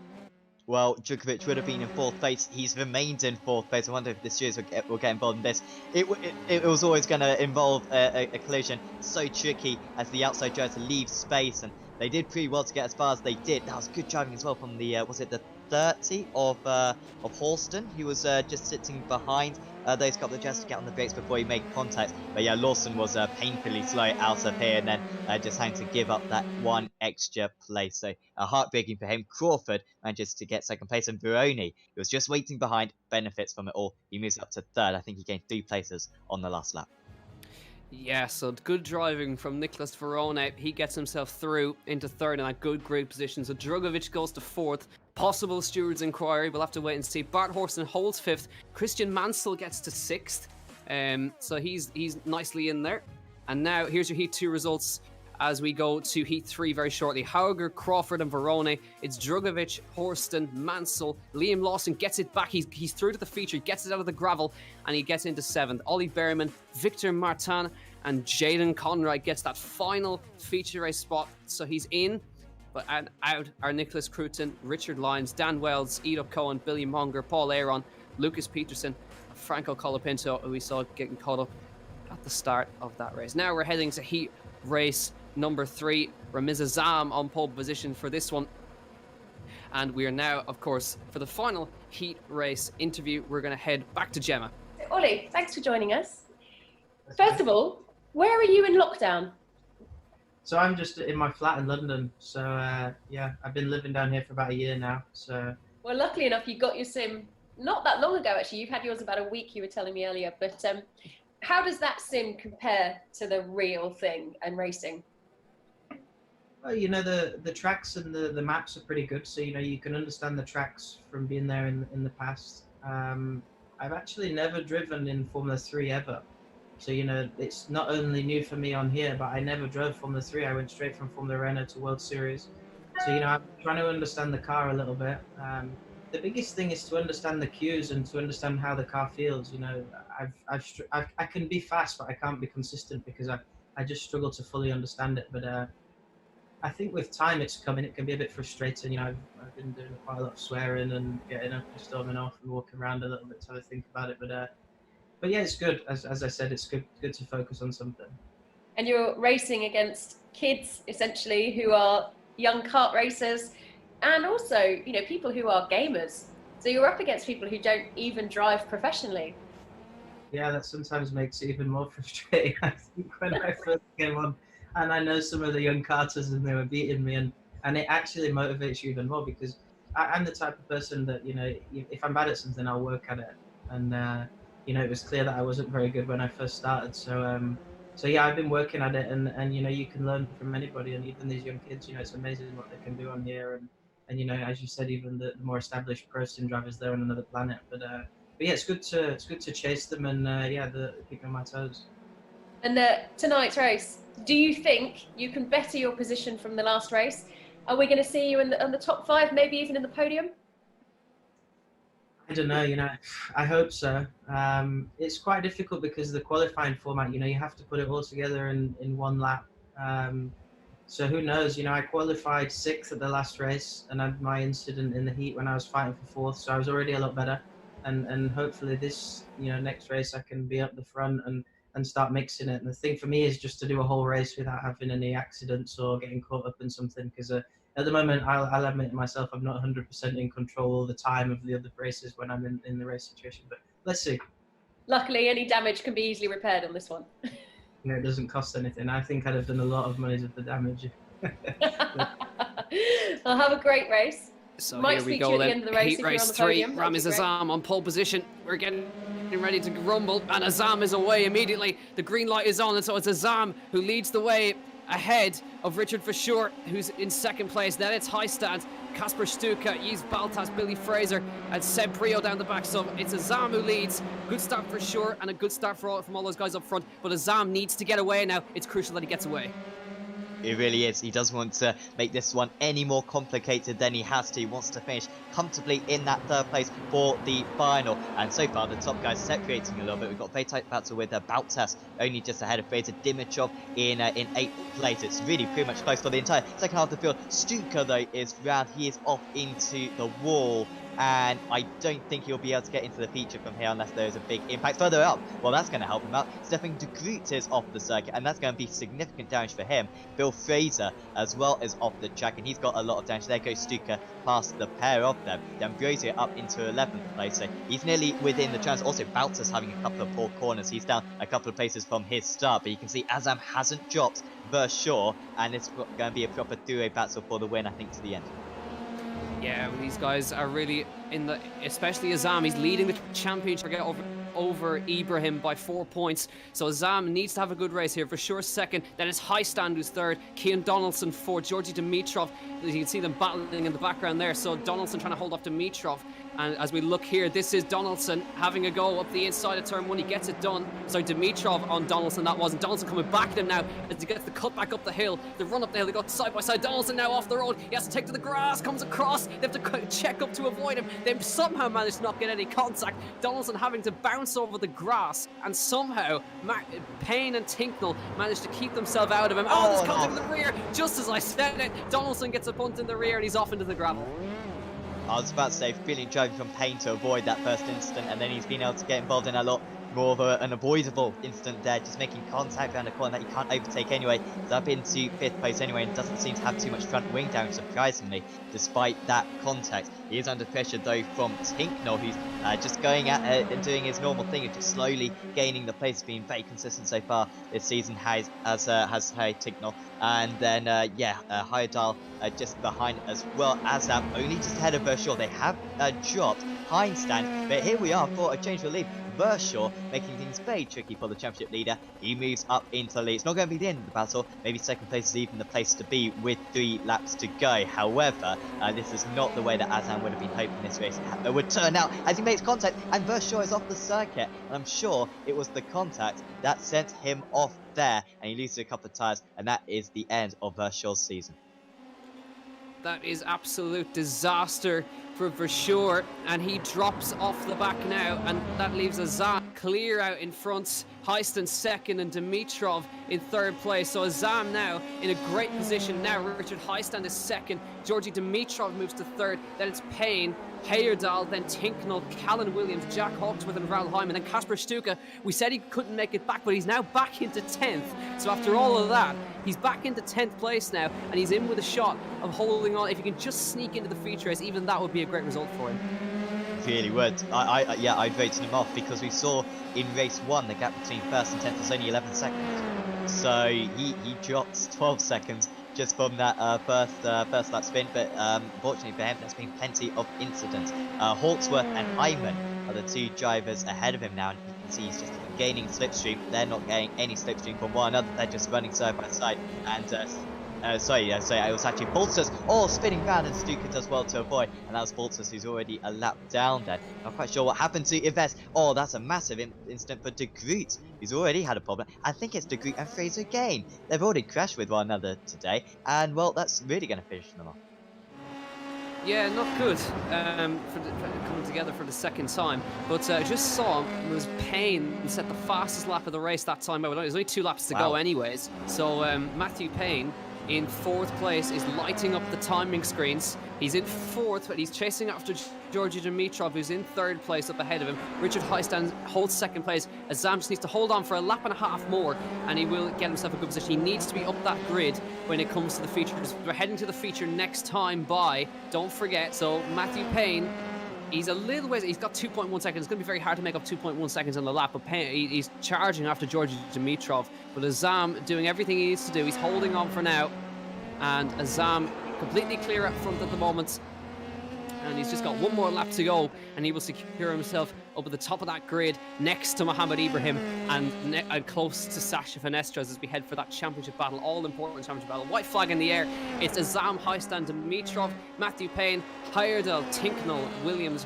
Well, Drugovic would have been in fourth place. He's remained in fourth place. I wonder if the stewards will get involved in this. It was always going to involve a collision. So tricky as the outside driver leaves space, and they did pretty well to get as far as they did. That was good driving as well from the was it the 30 of Horston, who was just sitting behind those couple of drivers to get on the brakes before he made contact. But yeah, Lawson was painfully slow out of here, and then just having to give up that one extra place. So heartbreaking for him. Crawford manages to get second place, and Veroni, who was just waiting behind, benefits from it all. He moves up to third. I think he gained 3 places on the last lap. Yeah, so good driving from Nicholas Verona. He gets himself through into third in a good grid position. So Drugovic goes to fourth. Possible stewards inquiry, we'll have to wait and see. Bart Horston holds fifth. Christian Mansell gets to sixth. So he's nicely in there. And now here's your Heat 2 results as we go to Heat 3 very shortly. Hauger, Crawford and Verona. It's Drugovic, Horston, Mansell. Liam Lawson gets it back. He's through to the feature. He gets it out of the gravel and he gets into seventh. Ollie Behrman, Victor Martin and Jaden Conrad gets that final feature race spot. So he's in. But out are Nicholas Cruton, Richard Lyons, Dan Wells, Edo Cohen, Billy Monger, Paul Aaron, Lucas Peterson, Franco Colapinto, who we saw getting caught up at the start of that race. Now we're heading to Heat race number 3. Ramiz Azam on pole position for this one. And we are now, of course, for the final Heat race interview, we're going to head back to Gemma. Ollie, thanks for joining us. First of all, where are you in lockdown? So I'm just in my flat in London. So yeah, I've been living down here for about a year now. So Well, luckily enough, you got your sim not that long ago, actually. You've had yours about a week, you were telling me earlier. But how does that sim compare to the real thing and racing? well, you know, the tracks and the maps are pretty good. So, you know, you can understand the tracks from being there in the past. I've actually never driven in Formula 3 ever. So, you know, it's not only new for me on here, but I never drove Formula 3. I went straight from Formula Renault to World Series. So, you know, I'm trying to understand the car a little bit. The biggest thing is to understand the cues and to understand how the car feels. You know, I can be fast, but I can't be consistent because I just struggle to fully understand it. But I think with time it's coming. It can be a bit frustrating. You know, I've been doing quite a lot of swearing and getting up and storming off and walking around a little bit to have a think about it. But yeah, it's good. As I said, it's good to focus on something. And you're racing against kids, essentially, who are young kart racers, and also, you know, people who are gamers. So you're up against people who don't even drive professionally. Yeah, that sometimes makes it even more frustrating. I think when I first came on, and I know some of the young karters and they were beating me, and it actually motivates you even more because I'm the type of person that, you know, if I'm bad at something, I'll work at it. And you know, it was clear that I wasn't very good when I first started. So yeah, I've been working at it, and you know, you can learn from anybody, and even these young kids. You know, it's amazing what they can do on here, and you know, as you said, even the more established pro sim drivers, they're on another planet. But yeah, it's good to chase them, and yeah, keep them on my toes. And tonight's race, do you think you can better your position from the last race? Are we going to see you in the top 5, maybe even in the podium? I don't know, you know, I hope so. It's quite difficult because of the qualifying format, you know, you have to put it all together in one lap. So who knows, you know, I qualified 6th at the last race and had my incident in the heat when I was fighting for 4th, so I was already a lot better. And hopefully this, you know, next race I can be up the front and start mixing it. And the thing for me is just to do a whole race without having any accidents or getting caught up in something, because at the moment, I'll admit it myself, I'm not 100% in control all the time of the other races when I'm in the race situation, but let's see. Luckily, any damage can be easily repaired on this one. You know, it doesn't cost anything. I think I'd have done a lot of money with the damage. I'll have a great race. So Might here we speak go to you at the then. end of the race Heat if you're race on the 3, podium. That'd be Ramiz great. Azam on pole position. We're getting ready to rumble, and Azam is away immediately. The green light is on, and so it's Azam who leads the way ahead of Richard Verschoor, who's in second place. Then it's Heistand, Kasper Stuka, Yves Baltas, Billy Fraser, and Seb Brio down the back. So it's Azam who leads. Good start for Verschoor and a good start from all those guys up front. But Azam needs to get away now. It's crucial that he gets away. It really is. He doesn't want to make this one any more complicated than he has to. He wants to finish comfortably in that third place for the final. And so far, the top guys separating a little bit. We've got a very tight battle with Baltas only just ahead of Fraser. Dimitrov in 8th place. It's really pretty much close for the entire second half of the field. Stuka, though, is round. He is off into the wall. And I don't think he'll be able to get into the feature from here unless there's a big impact further up. Well, that's going to help him out. Stefan de Groot is off the circuit, and that's going to be significant damage for him. Bill Fraser as well is off the track, and he's got a lot of damage. There goes Stuka past the pair of them. D'Ambrosio up into 11th place, so he's nearly within the chance. Also, Baltas having a couple of poor corners. He's down a couple of places from his start, but you can see Azam hasn't dropped Verschoor, and it's going to be a proper duo battle for the win, I think, to the end. Yeah, these guys are really in the, especially Azam, he's leading the championship over Ibrahim by 4 points. So Azam needs to have a good race here. Verschoor second, then it's Heistand who's third, Cian Donaldson fourth, Georgi Dimitrov. You can see them battling in the background there. So Donaldson trying to hold off Dimitrov. And as we look here, this is Donaldson having a go up the inside of turn 1. He gets it done. So Dimitrov on Donaldson, that wasn't. Donaldson coming back at him now as he gets the cut back up the hill. They run up the hill, they go side by side. Donaldson now off the road. He has to take to the grass, comes across. They have to check up to avoid him. They somehow managed to not get any contact. Donaldson having to bounce over the grass, and somehow Payne and Tinknell managed to keep themselves out of him. Oh, there's contact in the rear. Just as I said it, Donaldson gets a punt in the rear and he's off into the gravel. I was about to say, brilliant driving from Payne to avoid that first incident, and then he's been able to get involved in a lot more of an avoidable incident there, just making contact around a corner that you can't overtake anyway. He's up into 5th place anyway, and doesn't seem to have too much front wing damage, surprisingly, despite that contact. He is under pressure though from Tinknell, who's just going at it and doing his normal thing of just slowly gaining the place, being very consistent so far this season, has Harry Tinknell. And then Hyodal just behind as well as only just ahead of Verschoor. They have dropped Heistand, but here we are for a change for lead. Verschoor making things very tricky for the championship leader. He moves up into the lead. It's not going to be the end of the battle. Maybe second place is even the place to be with 3 laps to go. However, this is not the way that Azam would have been hoping this race would turn out, as he makes contact and Verschoor is off the circuit. And I'm sure it was the contact that sent him off there, and he loses a couple of tyres, and that is the end of Verschoor's season. That is absolute disaster for Verschoor, and he drops off the back now, and that leaves Azam clear out in front. Heistand second and Dimitrov in 3rd place. So Azam now in a great position. Now Richard Heistand is second. Georgi Dimitrov moves to 3rd. Then it's Payne, Heyerdahl, then Tinknell, Callan Williams, Jack Hawksworth and Raoul Hyman, then Kasper Stuka. We said he couldn't make it back, but he's now back into 10th. So after all of that, he's back into 10th place now, and he's in with a shot of holding on. If he can just sneak into the feature race, even that would be a great result for him. Really would. I'd voted him off, because we saw in race 1 the gap between 1st and 10th was only 11 seconds. So he drops 12 seconds just from that first lap spin, but fortunately for him, there's been plenty of incidents. Hawksworth and Hyman are the 2 drivers ahead of him now, and you can see he's just gaining slipstream. They're not getting any slipstream from one another. They're just running side by side, and it was actually Baltas spinning round, and Stuka does well to avoid, and that was Baltas who's already a lap down then. Not quite sure what happened to Yves. Oh, that's a massive incident for de Groot, who's already had a problem. I think it's de Groot and Fraser again. They've already crashed with one another today, and well, that's really going to finish them off. Yeah, not good for coming together for the second time. But I just saw it was Payne who set the fastest lap of the race that time. There's only 2 laps to go anyways. So Matthew Payne in 4th place is lighting up the timing screens. He's in 4th, but he's chasing after Georgi Dimitrov, who's in 3rd place up ahead of him. Richard Heistand holds 2nd place. Azam just needs to hold on for a lap and a half more, and he will get himself a good position. He needs to be up that grid when it comes to the features. We're heading to the feature next time by, don't forget. So Matthew Payne, he's a little ways, he's got 2.1 seconds. It's going to be very hard to make up 2.1 seconds on the lap, but he's charging after Georgi Dimitrov. But Azam doing everything he needs to do. He's holding on for now, and Azam completely clear up front at the moment. And he's just got 1 more lap to go, and he will secure himself up at the top of that grid next to Mohamed Ibrahim and close to Sasha Fenestres as we head for that championship battle, all-important championship battle. White flag in the air. It's Azam, Heistan, Dimitrov, Matthew Payne, Heyerdahl, Tinknell, Williams,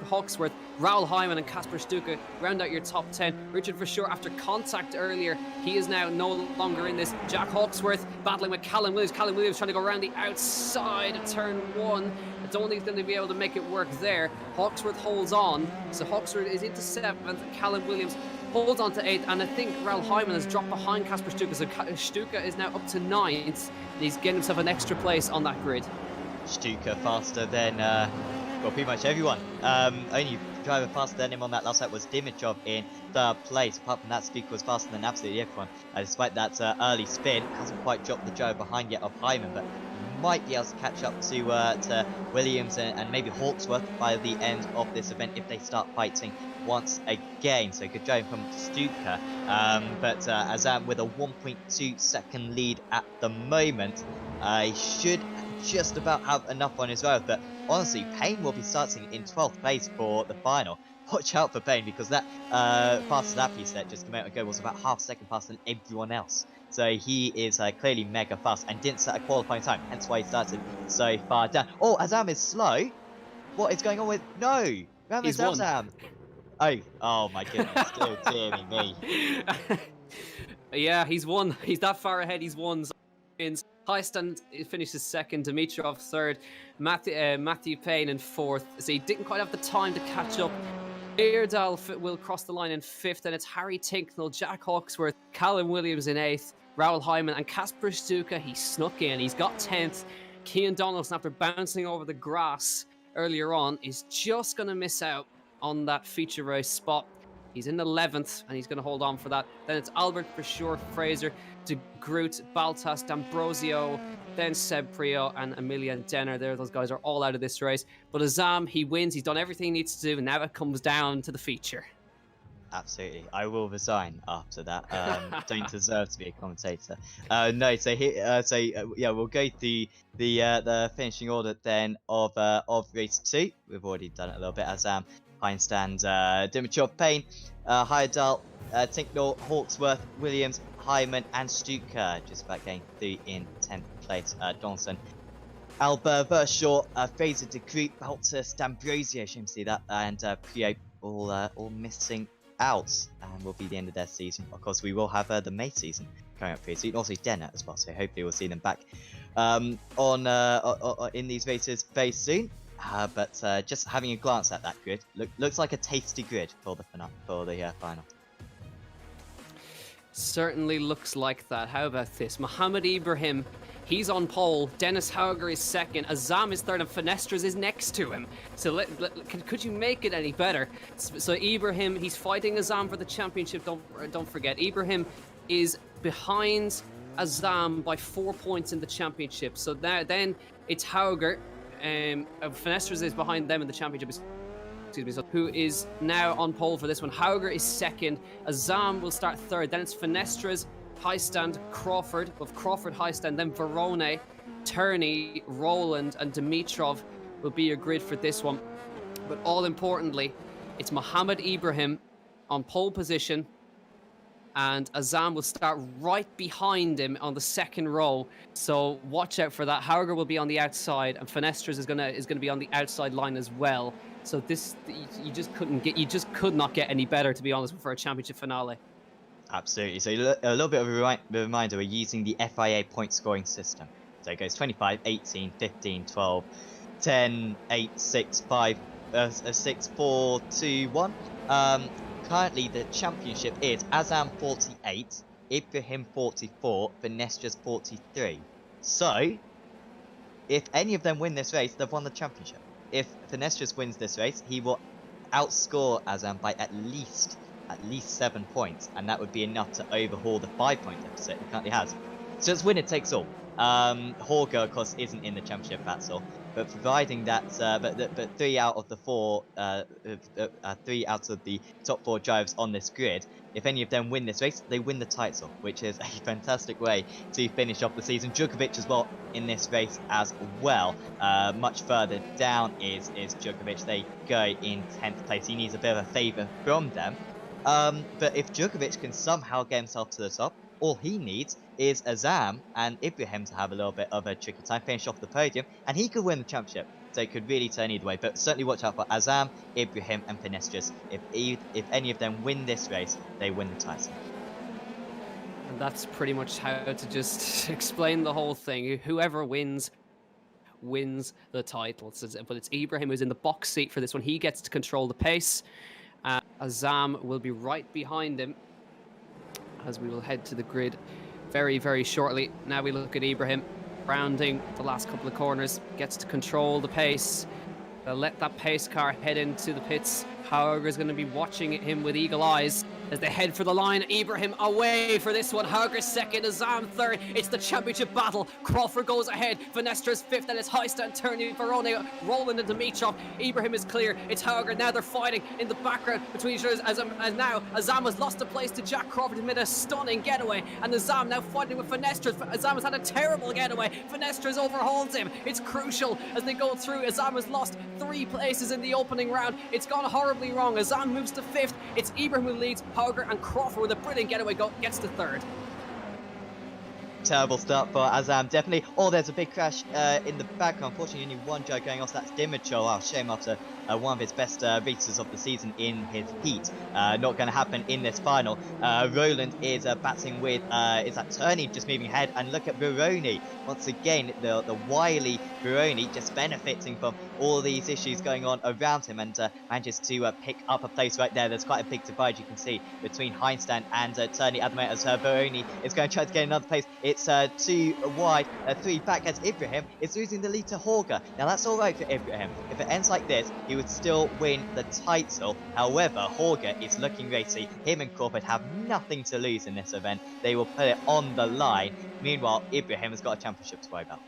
Hawksworth, Raoul Hyman and Kasper Stuka round out your top 10. Richard Verschoor, after contact earlier, he is now no longer in this. Jack Hawksworth battling with Callum Williams. Callum Williams trying to go around the outside of turn 1. I don't think he's going to be able to make it work there. Hawksworth holds on. So Hawksworth is into 7th. Callum Williams holds on to 8th. And I think Raoul Hyman has dropped behind Kasper Stuka. So Stuka is now up to 9th. And he's getting himself an extra place on that grid. Stuka faster than, well, pretty much everyone. Only driver faster than him on that last lap was Dimitrov in 3rd place. Apart from that, Stuka was faster than absolutely everyone. Despite that early spin, hasn't quite dropped the driver behind yet of Hyman, but might be able to catch up to Williams and maybe Hawksworth by the end of this event if they start fighting once again. So good driving from Stuka, but Azam with a 1.2 second lead at the moment. He should just about have enough on his road, but honestly, Payne will be starting in 12th place for the final. Watch out for Payne, because that fastest lap he set just a moment ago was about half a second faster than everyone else. So he is clearly mega fast and didn't set a qualifying time, hence why he started so far down. Oh, Azam is slow. What is going on with... No! Where's Azam? Oh my goodness, still dearie me. Yeah, he's won. He's that far ahead, he's won. Heistan finishes 2nd, Dimitrov 3rd, Matthew Payne in 4th. So he didn't quite have the time to catch up. Heyerdahl will cross the line in 5th, and it's Harry Tinknell, Jack Hawksworth, Callum Williams in 8th, Raoul Hyman and Kasper Stuka. He snuck in. He's got 10th. Cian Donaldson, after bouncing over the grass earlier on, is just going to miss out on that feature race spot. He's in 11th, and he's going to hold on for that. Then it's Albert Verschoor, Fraser, De Groot, Baltas, D'Ambrosio, then Seb Prio and Emilian Denner. Those guys are all out of this race. But Azam, he wins. He's done everything he needs to do, and now it comes down to the feature. Absolutely, I will resign after that. Don't deserve to be a commentator. No, so here, yeah, we'll go through the finishing order then of race 2. We've already done it a little bit. Azam, Heinstand, Dimitrov, Payne, Heyerdahl, Tinknell, Hawksworth, Williams, Hyman, and Stuka. Just about getting through in 10th place. Donaldson, Albert Verschoor, Fraser, De Groot, Baltas, D'Ambrosio, shame to see that, and Prio all missing out, and will be the end of their season. Of course, we will have the May season coming up pretty soon. Also Denner as well, so hopefully we'll see them back in these races very soon. But just having a glance at that grid, looks like a tasty grid for the final. Certainly looks like that. How about this? Mohamed Ibrahim, he's on pole. Dennis Hauger is 2nd. Azam is 3rd, and Fenestres is next to him. So could you make it any better? So Ibrahim, he's fighting Azam for the championship. Don't forget, Ibrahim is behind Azam by 4 points in the championship. So then it's Hauger. Fenestres is behind them in the championship. Excuse me, so who is now on pole for this one. Hauger is 2nd. Azam will start 3rd. Then it's Fenestres, Heistand, Crawford. Of Crawford, Heistand, then Verone, Turney, Roland, and Dimitrov will be your grid for this one. But all importantly, it's Mohamed Ibrahim on pole position, and Azam will start right behind him on the 2nd row. So watch out for that. Hauger will be on the outside, and Fenestres is gonna be on the outside line as well. So this you just could not get any better, to be honest, for a championship finale. Absolutely. So a little bit of a reminder, we're using the FIA point scoring system. So it goes 25, 18, 15, 12, 10, 8, 6, 5, 6, 4, 2, 1. Currently, the championship is Azam 48, Ibrahim 44, Fenestres 43. So, if any of them win this race, they've won the championship. If Fenestres wins this race, he will outscore Azam by at least 7 points, and that would be enough to overhaul the 5-point deficit he currently has. So it's winner takes all. Hauger, of course, isn't in the championship battle, but providing that, but 3 out of the 4, 3 out of the top 4 drivers on this grid, if any of them win this race, they win the title, which is a fantastic way to finish off the season. Djokovic as well in this race as well. Much further down is Djokovic. They go in 10th place. He needs a bit of a favour from them. But if Djokovic can somehow get himself to the top, all he needs is Azam and Ibrahim to have a little bit of a tricky time, finish off the podium, and he could win the championship. So it could really turn either way. But certainly watch out for Azam, Ibrahim, and Finestris. If any of them win this race, they win the title. And that's pretty much how to just explain the whole thing. Whoever wins the title. But it's Ibrahim who's in the box seat for this one. He gets to control the pace. Azam will be right behind him as we will head to the grid very, very shortly. Now we look at Ibrahim rounding the last couple of corners, gets to control the pace. They'll let that pace car head into the pits. Hauger is going to be watching him with eagle eyes as they head for the line. Ibrahim away for this one. Hauger second, Azam third. It's the championship battle. Crawford goes ahead. Finestra's fifth, and it's Heistan, Turney, Verone, Roland, and Dimitrov. Ibrahim is clear. It's Hauger. Now they're fighting in the background between each other. And now Azam has lost a place to Jack Crawford. He made a stunning getaway. And Azam now fighting with Finestras. Azam has had a terrible getaway. Finestras overhauls him. It's crucial as they go through. Azam has lost 3 places in the opening round. It's gone horribly wrong. Azam moves to 5th. It's Ibrahim who leads. Hauger and Crawford with a brilliant getaway gets to 3rd. Terrible start for Azam, definitely. Oh, there's a big crash in the background. Unfortunately, only one drive going off. That's Dimitrov. Oh, shame after one of his best races of the season in his heat. Not going to happen in this final. Roland is battling with, is that Turney just moving ahead? And look at Verone. Once again, the wily Verone just benefiting from all these issues going on around him and manages to pick up a place right there. There's quite a big divide you can see between Heistan and Turney at the moment as Verone is going to try to get another place. It's 2 wide, 3 back as Ibrahim is losing the lead to Hauger. Now that's alright for Ibrahim. If it ends like this, he would still win the title. However, Hauger is looking racy. Him and Crawford have nothing to lose in this event. They will put it on the line. Meanwhile, Ibrahim has got a championship to worry about.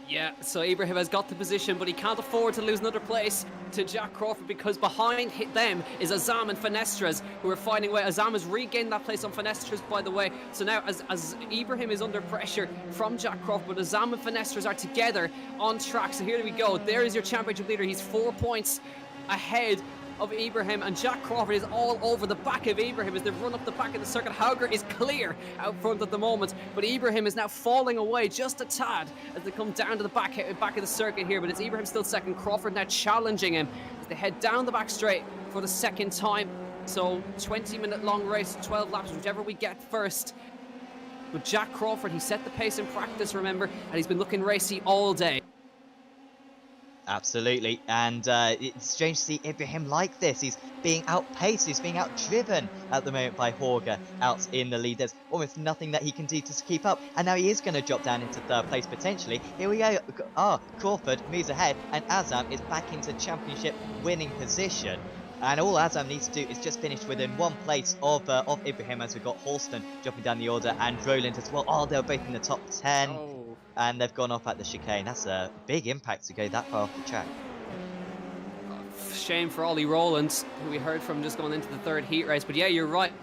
Yeah, so Ibrahim has got the position, but he can't afford to lose another place to Jack Crawford because behind them is Azam and Finestras who are fighting away. Azam has regained that place on Finestras, by the way. So now as Ibrahim is under pressure from Jack Crawford, but Azam and Finestras are together on track. So here we go. There is your championship leader. He's 4 points ahead of Ibrahim, and Jack Crawford is all over the back of Ibrahim as they run up the back of the circuit. Hauger is clear out front at the moment, but Ibrahim is now falling away just a tad as they come down to the back of the circuit here. But it's Ibrahim still second. Crawford now challenging him as they head down the back straight for the second time. So 20-minute long race, 12 laps, whichever we get first. But Jack Crawford, he set the pace in practice, remember, and he's been looking racy all day. Absolutely, and it's strange to see Ibrahim like this. He's being outpaced, he's being outdriven at the moment by Hauger out in the lead. There's almost nothing that he can do to keep up, and now he is going to drop down into 3rd place potentially. Here we go. Crawford moves ahead, and Azam is back into championship winning position. And all Azam needs to do is just finish within 1 place of Ibrahim, as we've got Halston dropping down the order and Roland as well. Oh, they're both in the top 10. Oh. And they've gone off at the chicane. That's a big impact to go that far off the track. Shame for Ollie Rowland, who we heard from just going into the 3rd heat race. But yeah, you're right.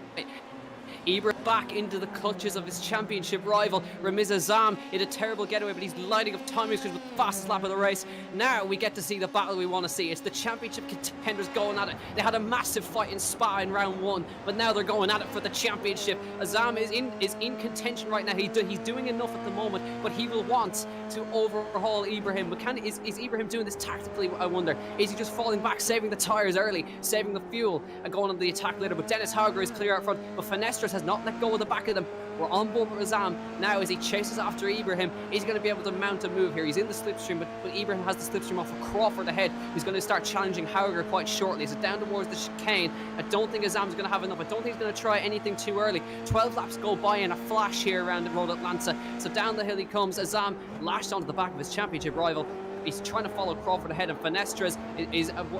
Ibra back into the clutches of his championship rival, Ramiz Azam. He had a terrible getaway, but he's lighting up time with the fastest lap of the race. Now we get to see the battle we want to see. It's the championship contenders going at it. They had a massive fight in Spa in round 1, but now they're going at it for the championship. Azam is in contention right now. He's doing enough at the moment, but he will want to overhaul Ibrahim. But is Ibrahim doing this tactically, I wonder? Is he just falling back, saving the tyres early, saving the fuel, and going on the attack later? But Dennis Hauger is clear out front, but Finestras has not let go of the back of them. We're on board with Azam now as he chases after Ibrahim. He's going to be able to mount a move here. He's in the slipstream, but Ibrahim has the slipstream off of Crawford ahead, who's going to start challenging Hauger quite shortly. So down towards the chicane. I don't think Azam's going to have enough. I don't think he's going to try anything too early. 12 laps go by in a flash here around the Road Atlanta. So down the hill he comes. Azam lashed onto the back of his championship rival. He's trying to follow Crawford ahead, and Finestras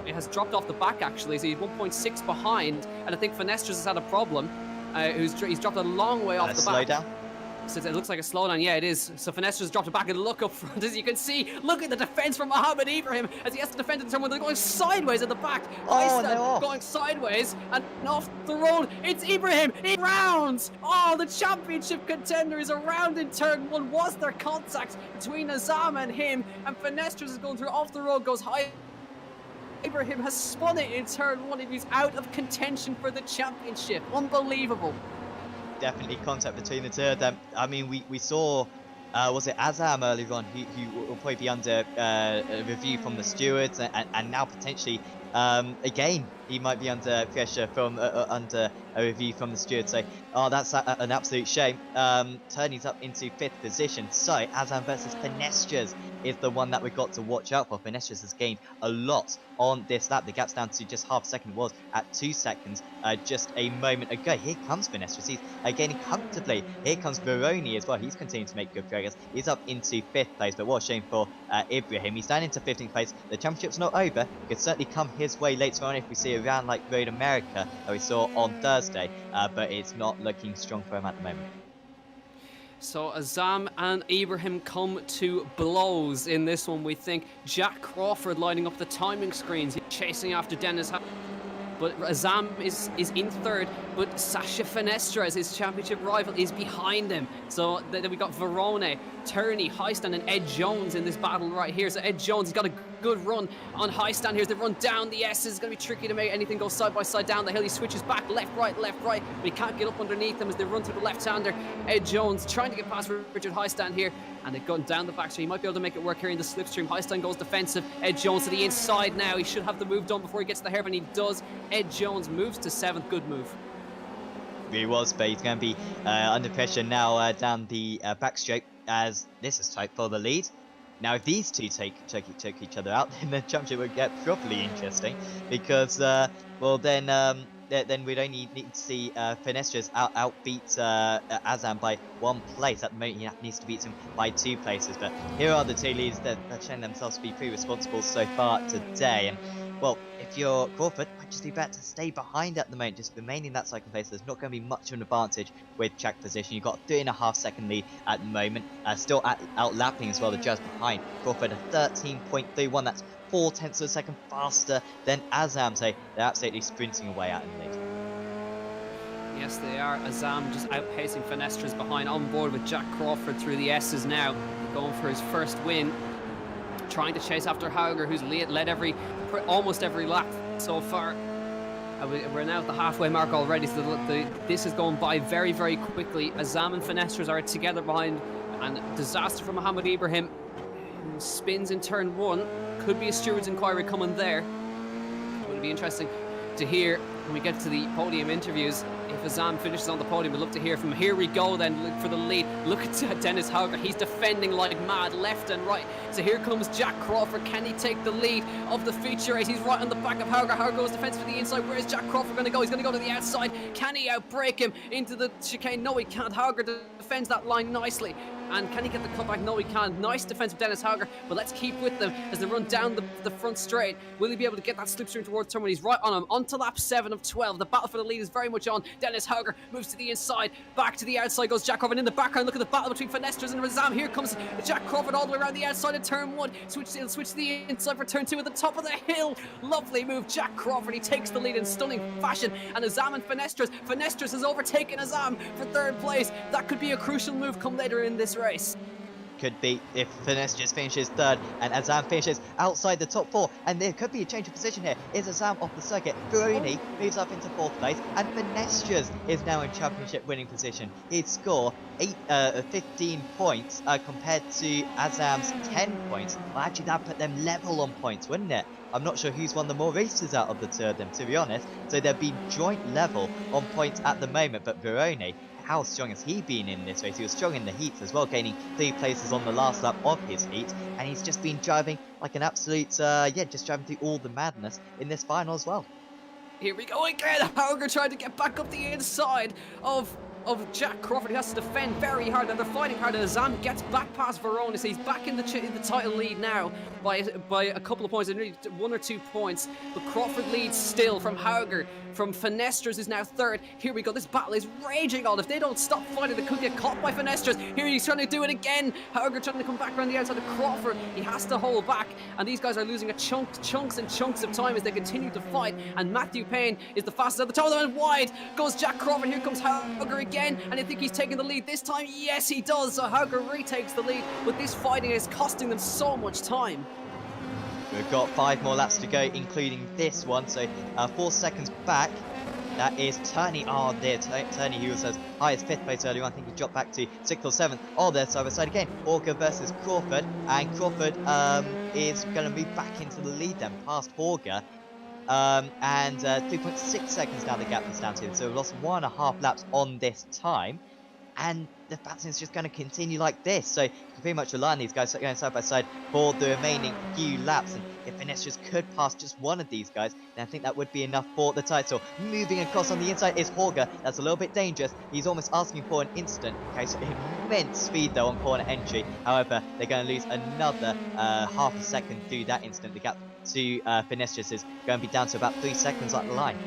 has dropped off the back actually, so he's 1.6 behind. And I think Finestras has had a problem. He's dropped a long way off the back. Slow down. So it looks like a slowdown. Yeah, it is. So Finestra's dropped it back and look up front, as you can see. Look at the defense from Mohamed Ibrahim as he has to defend in turn one. They're going sideways at the back. They're off. Going sideways and off the road. It's Ibrahim. He rounds. Oh, the championship contender is around in turn one. Was there contact between Azam and him? And Finestra's is going through off the road, goes high. Ibrahim has spun it in turn one and he's out of contention for the championship. Unbelievable. Definitely contact between the two of them. I mean, we saw, was it Azam earlier on, who will probably be under a review from the stewards, and now potentially, again, he might be under pressure from under a review from the stewards. So, that's an absolute shame. Turney's up into 5th position. So, Azam versus Finestras is the one that we've got to watch out for. Finestras has gained a lot on this lap. The gap's down to just half a second. It was at 2 seconds just a moment ago. Here comes Finestras. He's gaining comfortably. Here comes Veroni as well. He's continuing to make good progress. He's up into 5th place, but what a shame for Ibrahim. He's down into 15th place. The championship's not over. It could certainly come his way later on if we see a round like Road America that we saw on Thursday, but it's not looking strong for him at the moment. So Azam and Ibrahim come to blows in this one, we think. Jack Crawford lining up the timing screens. He's chasing after Dennis. But Azam is in 3rd, but Sasha Finestras, his championship rival, is behind him. So then we got Verone, Turney, Highstand and Ed Jones in this battle right here. So Ed Jones, he's got a good run on Highstand here. As they run down the S, it's going to be tricky to make anything go side by side down the hill. He switches back, left, right, but he can't get up underneath them as they run through the left-hander. Ed Jones trying to get past Richard Highstand here, and they've gone down the back, so he might be able to make it work here in the slipstream. Highstand goes defensive. Ed Jones to the inside now. He should have the move done before he gets to the hairpin. He does. Ed Jones moves to 7th. Good move. He was, but he's going to be under pressure now down the backstroke, as this is tight for the lead. Now, if these two take each other out, then the championship would get properly interesting, because well, then we'd only need to see Finestras outbeat Azam by 1 place. At the moment, he needs to beat him by 2 places. But here are the two leads that are showing themselves to be pretty responsible so far today. And well, if you're Crawford, might just be better to stay behind at the moment, just remaining in that second place. There's not going to be much of an advantage with track position. You've got a 3.5 second lead at the moment. Still outlapping as well, the just behind Crawford, a 13.31. That's 0.4 of a second faster than Azam. So they're absolutely sprinting away out in the lead. Yes, they are. Azam just outpacing Finestras behind, on board with Jack Crawford through the S's now, going for his first win. Trying to chase after Hauger, who's led almost every lap so far. We're now at the halfway mark already, so this is going by very, very quickly. Azam and Finestras are together behind, and disaster for Mohamed Ibrahim. Spins in turn 1. Could be a steward's inquiry coming there. It would be interesting to hear when we get to the podium interviews. If Azam finishes on the podium, we'd love to hear from him. Here we go then, look for the lead. Look at Dennis Hauger. He's defending like mad, left and right. So here comes Jack Crawford. Can he take the lead of the feature race? He's right on the back of Hauger. Hauger goes defense for the inside. Where is Jack Crawford going to go? He's going to go to the outside. Can he outbreak him into the chicane? No, he can't. Hauger defends that line nicely. And can he get the cutback? No, he can't. Nice defense of Dennis Hauger, but let's keep with them as they run down the front straight. Will he be able to get that slipstream towards turn 1? He's right on him. On to lap 7 of 12. The battle for the lead is very much on. Dennis Hauger moves to the inside. Back to the outside goes Jack Crawford. In the background, look at the battle between Finestras and Azam. Here comes Jack Crawford all the way around the outside of turn 1. Switch to the inside for turn 2 at the top of the hill. Lovely move. Jack Crawford, he takes the lead in stunning fashion. And Azam and Finestras. Finestras has overtaken Azam for 3rd place. That could be a crucial move come later in this race. Could be if Finestras finishes 3rd and Azam finishes outside the top 4, and there could be a change of position here. Is Azam off the circuit? Veroni moves up into 4th place, and Finestras is now in championship winning position. He'd score 15 points compared to Azam's 10 points. Well, actually that put them level on points, wouldn't it? I'm not sure who's won the more races out of the two of them, to be honest. So they'd be joint level on points at the moment, but Veroni, how strong has he been in this race? He was strong in the heats as well, gaining 3 places on the last lap of his heat, and he's just been driving like an absolute, just driving through all the madness in this final as well. Here we go again. Hauger trying to get back up the inside of of Jack Crawford, who has to defend very hard, and they're fighting hard. Azam gets back past Verona, so he's back in the title lead now by a couple of points, 1 or 2 points. But Crawford leads still from Hauger, from Fenestras, who's now third. Here we go. This battle is raging on. If they don't stop fighting, they could get caught by Fenestras. Here he's trying to do it again. Hauger trying to come back around the outside of Crawford. He has to hold back, and these guys are losing chunks and chunks of time as they continue to fight. And Matthew Payne is the fastest at the top of them, and wide goes Jack Crawford. Here comes Hauger again, and I think he's taking the lead this time. Yes, he does. So Hauger retakes the lead, but this fighting is costing them so much time. We've got 5 more laps to go, including this one. So 4 seconds back. That is Turney. Oh, there, Turney, who was as high as 5th place earlier on. I think he dropped back to 6th or 7th. Oh, there's side by side again. Horger versus Crawford. And Crawford is going to move back into the lead then, past Horger. And 3.6 seconds now the gap is down to. So we've lost 1.5 laps on this time. And the battle is just going to continue like this. So you can pretty much rely on these guys going side by side for the remaining few laps. And if Vinicius could pass just one of these guys, then I think that would be enough for the title. Moving across on the inside is Horger. That's a little bit dangerous. He's almost asking for an instant. Okay, so immense speed though on corner entry. However, they're going to lose another half a second through that instant. The gap to Vinicius is going to be down to about 3 seconds on the line.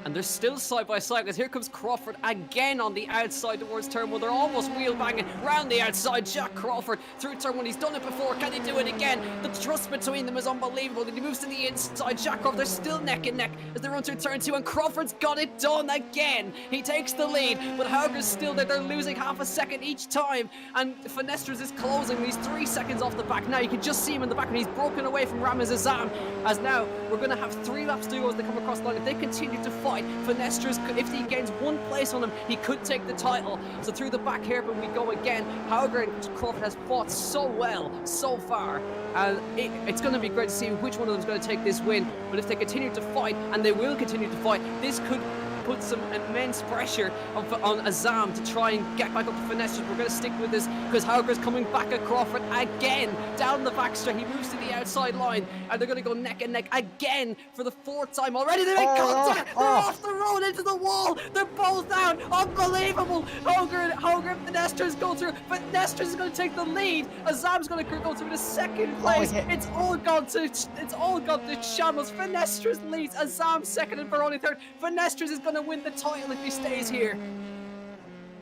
And they're still side by side, because here comes Crawford again on the outside towards turn 1. They're almost wheel banging round the outside. Jack Crawford through turn 1. He's done it before. Can he do it again? The trust between them is unbelievable. He moves to the inside. Jack Crawford, they're still neck and neck as they run through turn 2, and Crawford's got it done again. He takes the lead, but Hauger's still there. They're losing half a second each time, and Fenestras is closing. He's 3 seconds off the back now. You can just see him in the back, and he's broken away from Ramez Azam. As now we're going to have 3 laps to go as they come across the line. If they continue to fight, Fenestras, if he gains 1 place on him, he could take the title. So through the back hairpin we go again. Hauger and Crawford has fought so well so far, and it's going to be great to see which one of them is going to take this win. But if they continue to fight, and they will continue to fight, this could put some immense pressure on Azam to try and get back up to Fenestras. We're going to stick with this because Hauger's coming back at Crawford again down the back straight. He moves to the outside line, and they're going to go neck and neck again for the 4th time already. They make contact. They're off the road into the wall. They're both down. Unbelievable. Hauger and Fenestras go through. Fenestras is going to take the lead. Azam's going to go through the 2nd place. It's all gone to shambles. Fenestras leads. Azam 2nd and Veroni 3rd. Fenestras is going to win the title if he stays here.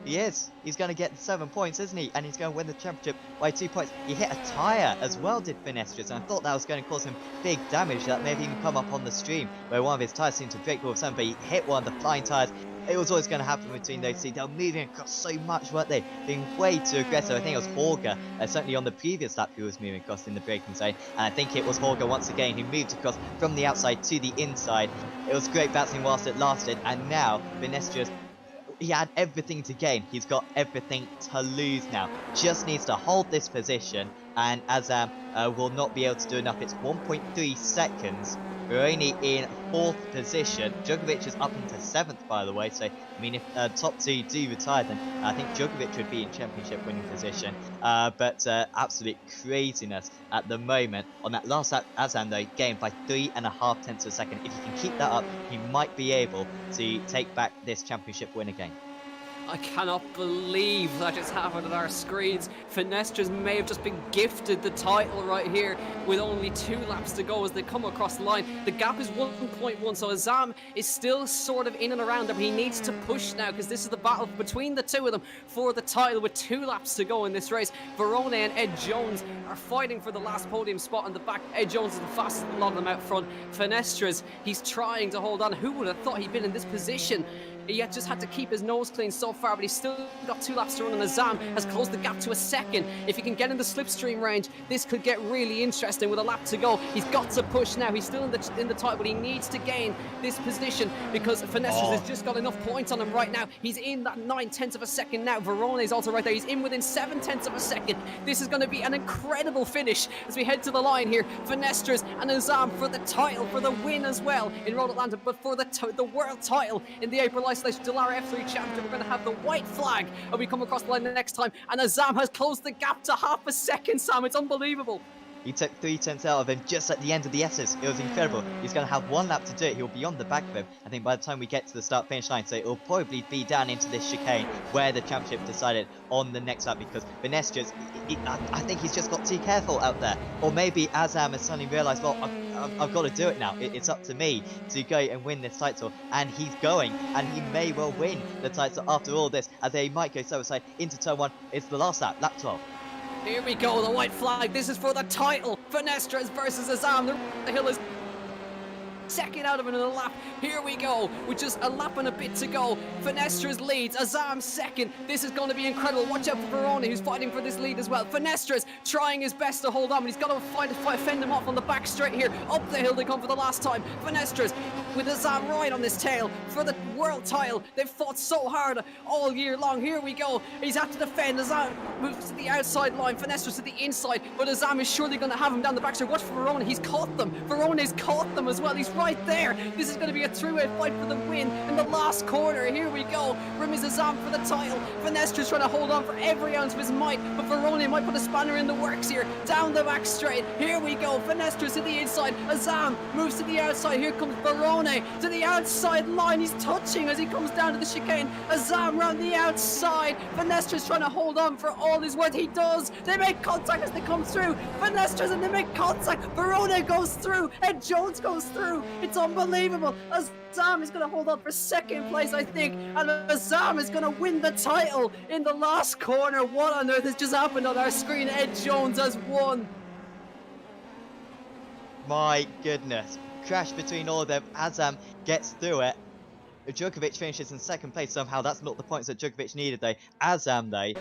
He is. He's going to get 7 points, isn't he? And he's going to win the championship by 2 points. He hit a tyre as well, did Fenestras, and I thought that was going to cause him big damage. That may have even come up on the stream, where one of his tyres seemed to break all of a sudden, but he hit one of the flying tyres. It was always going to happen between those two. They were moving across so much, weren't they? Being way too aggressive. I think it was Horger, certainly on the previous lap, who was moving across in the braking zone. And I think it was Horger once again who moved across from the outside to the inside. It was great battling whilst it lasted, and now Fenestras, he had everything to gain. He's got everything to lose now. Just needs to hold this position, and Azam will not be able to do enough. It's 1.3 seconds. We're only in 4th position. Djokovic is up into 7th, by the way. So, I mean, if top 2 do retire, then I think Djokovic would be in championship winning position. But absolute craziness at the moment. On that last lap, Azam, though, gained by 3.5 tenths of a second. If he can keep that up, he might be able to take back this championship win again. I cannot believe that just happened on our screens. Fenestras may have just been gifted the title right here with only 2 laps to go as they come across the line. The gap is 1.1, so Azam is still sort of in and around there, but he needs to push now because this is the battle between the 2 of them for the title with 2 laps to go in this race. Verona and Ed Jones are fighting for the last podium spot in the back. Ed Jones is the fastest of a lot of them out front. Fenestras, he's trying to hold on. Who would have thought he'd been in this position? He just had to keep his nose clean so far, but he's still got 2 laps to run, and Azam has closed the gap to a 2nd. If he can get in the slipstream range, this could get really interesting with a lap to go. He's got to push now. He's still in the title, but he needs to gain this position because Fenestras has just got enough points on him right now. He's in that 9 tenths of a second now. Verona is also right there. He's in within 7 tenths of a second. This is going to be an incredible finish as we head to the line here. Fenestras and Azam for the title, for the win as well in Road Atlanta, but for the world title in the April Isolation Dallara F3 Championship. We're going to have the white flag and we come across the line the next time, and Azam has closed the gap to half a second, Sam. It's unbelievable. He took 3 tenths out of him just at the end of the S's. It was incredible. He's going to have 1 lap to do it. He'll be on the back of him, I think, by the time we get to the start-finish line. So it'll probably be down into this chicane where the championship decided on the next lap, because Vanessa's, I think he's just got too careful out there. Or maybe Azam has suddenly realised, well, I've got to do it now. It's up to me to go and win this title. And he's going, and he may well win the title after all this, as they might go side into turn 1. It's the last lap, lap 12. Here we go, the white flag. This is for the title. Finestras versus Azam. The hill is second out of another lap. Here we go, with just a lap and a bit to go. Finestras leads, Azam second. This is going to be incredible. Watch out for Verona, who's fighting for this lead as well. Finestras trying his best to hold on, but he's got to fend him off on the back straight here. Up the hill they come for the last time. Finestras with Azam right on this tail for the world title. They've fought so hard all year long. Here we go. He's had to defend. Azam moves to the outside line. Finestras to the inside, but Azam is surely going to have him down the back straight. Watch for Verona. He's caught them. Verona's caught them as well. He's right there. This is going to be a three-way fight for the win in the last corner. Here we go. Remiz Azam for the title. Finestras trying to hold on for every ounce of his might, but Verona might put a spanner in the works here. Down the back straight. Here we go. Finestras to the inside. Azam moves to the outside. Here comes Verona to the outside line. He's touching as he comes down to the chicane. Azam round the outside. Finestras trying to hold on for all his worth. He does. They make contact as they come through. Finestras, and they make contact. Verona goes through. Ed Jones goes through. It's unbelievable. Azam is going to hold on for second place, I think, and Azam is going to win the title in the last corner. What on earth has just happened on our screen? Ed Jones has won. My goodness. Crash between all of them. Azam gets through it. Djokovic finishes in second place somehow. That's not the points that Djokovic needed, though. Azam, though,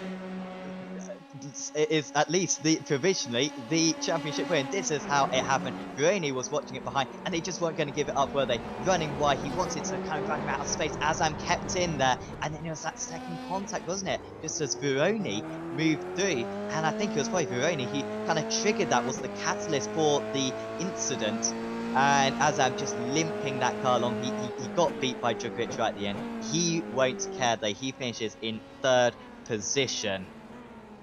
is at least provisionally the championship win. This is how it happened. Veroni was watching it behind, and they just weren't going to give it up, were they? Running wide, he wanted to kind of run him out of space. Azam kept in there, and then it was that second contact, wasn't it? Just as Veroni moved through, and I think it was probably Veroni, he kind of triggered that, was the catalyst for the incident. And Azam just limping that car along. He got beat by Djokovic right at the end. He won't care, though. He finishes in 3rd position.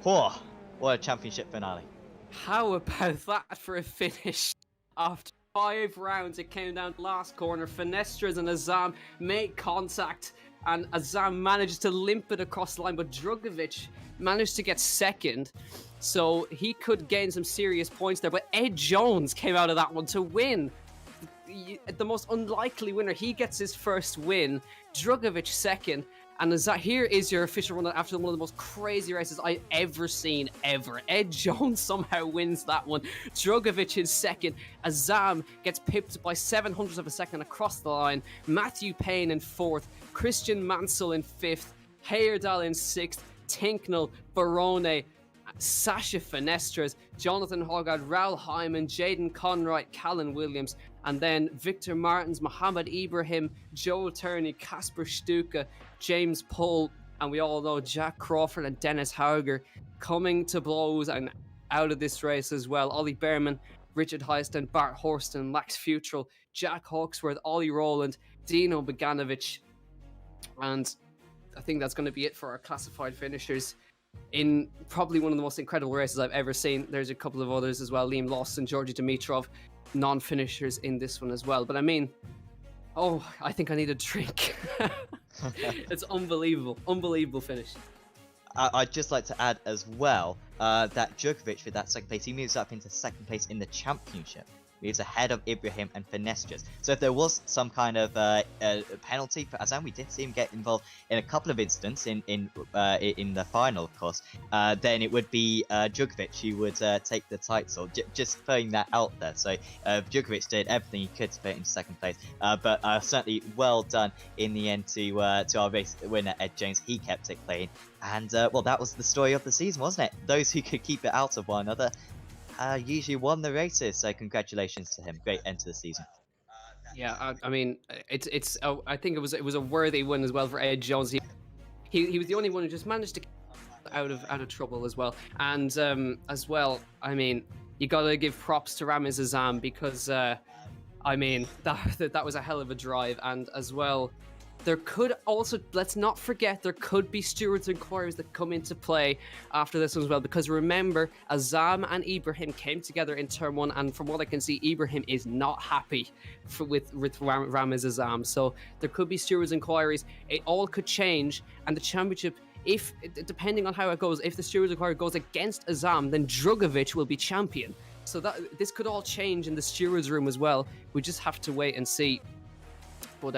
Oh, what a championship finale. How about that for a finish? After 5 rounds, it came down to last corner. Finestras and Azam make contact, and Azam manages to limp it across the line, but Djokovic managed to get second, so he could gain some serious points there. But Ed Jones came out of that one to win. The most unlikely winner. He gets his first win. Djokovic second. And here is your official run after one of the most crazy races I've ever seen, ever. Ed Jones somehow wins that one. Djokovic is second. Azam gets pipped by 700ths of a second across the line. Matthew Payne in 4th. Christian Mansell in 5th. Heyerdahl in 6th. Tinknell, Barone, Sasha Finestras, Jonathan Hogarth, Raul Hyman, Jaden Conroy, Callan Williams, and then Victor Martins, Mohamed Ibrahim, Joel Turney, Kasper Stuka, James Pohl, and we all know Jack Crawford and Dennis Hauger coming to blows and out of this race as well. Ollie Behrman, Richard Heiston, Bart Horston, Max Futrell, Jack Hawksworth, Ollie Rowland, Dino Beganovic, and I think that's going to be it for our classified finishers in probably one of the most incredible races I've ever seen. There's a couple of others as well. Liam Lawson, Georgi Dimitrov, non-finishers in this one as well. But I mean, I think I need a drink. It's unbelievable. Unbelievable finish. I'd just like to add as well that Djokovic with that second place, he moves up into second place in the championship. He's ahead of Ibrahim and Finestras. So if there was some kind of penalty for Azam, we did see him get involved in a couple of incidents in the final, of course. Then it would be Djokovic who would take the title. Just throwing that out there. So Djokovic did everything he could to put it in second place. But certainly well done in the end to our race winner Ed Jones. He kept it clean, and well, that was the story of the season, wasn't it? Those who could keep it out of one another usually won the races, so congratulations to him. Great end to the season. Yeah, I mean, it's. I think it was a worthy win as well for Ed Jones. He was the only one who just managed to get out of trouble as well. And as well, I mean, you gotta give props to Ramiz Azam because I mean that was a hell of a drive, and as well, There could also, let's not forget, there could be stewards inquiries that come into play after this one as well, because remember, Azam and Ibrahim came together in turn 1, and from what I can see, Ibrahim is not happy with Ramiz Azam, so there could be stewards inquiries. It all could change, and the championship, if depending on how it goes, if the stewards inquiry goes against Azam, then Drugovic will be champion. So that this could all change in the stewards room as well. We just have to wait and see. But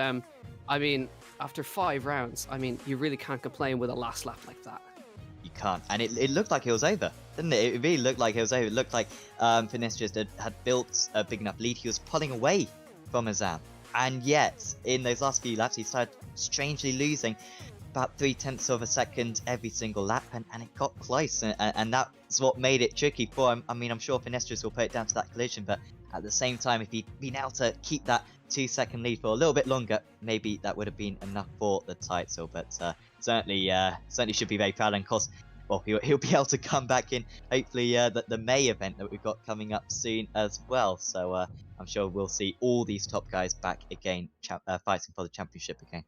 I mean, after 5 rounds, I mean, you really can't complain with a last lap like that. You can't. And it looked like it was over, didn't it? It really looked like it was over. It looked like Vinicius had built a big enough lead. He was pulling away from Azam. And yet, in those last few laps, he started strangely losing about 0.3 of a second every single lap, and it got close. And that's what made it tricky for him. I mean, I'm sure Vinicius will put it down to that collision, but at the same time, if he'd been able to keep that 2-second lead for a little bit longer, maybe that would have been enough for the title. But certainly should be very proud. And of course, well, he'll be able to come back in hopefully the May event that we've got coming up soon as well. So I'm sure we'll see all these top guys back again, fighting for the championship again.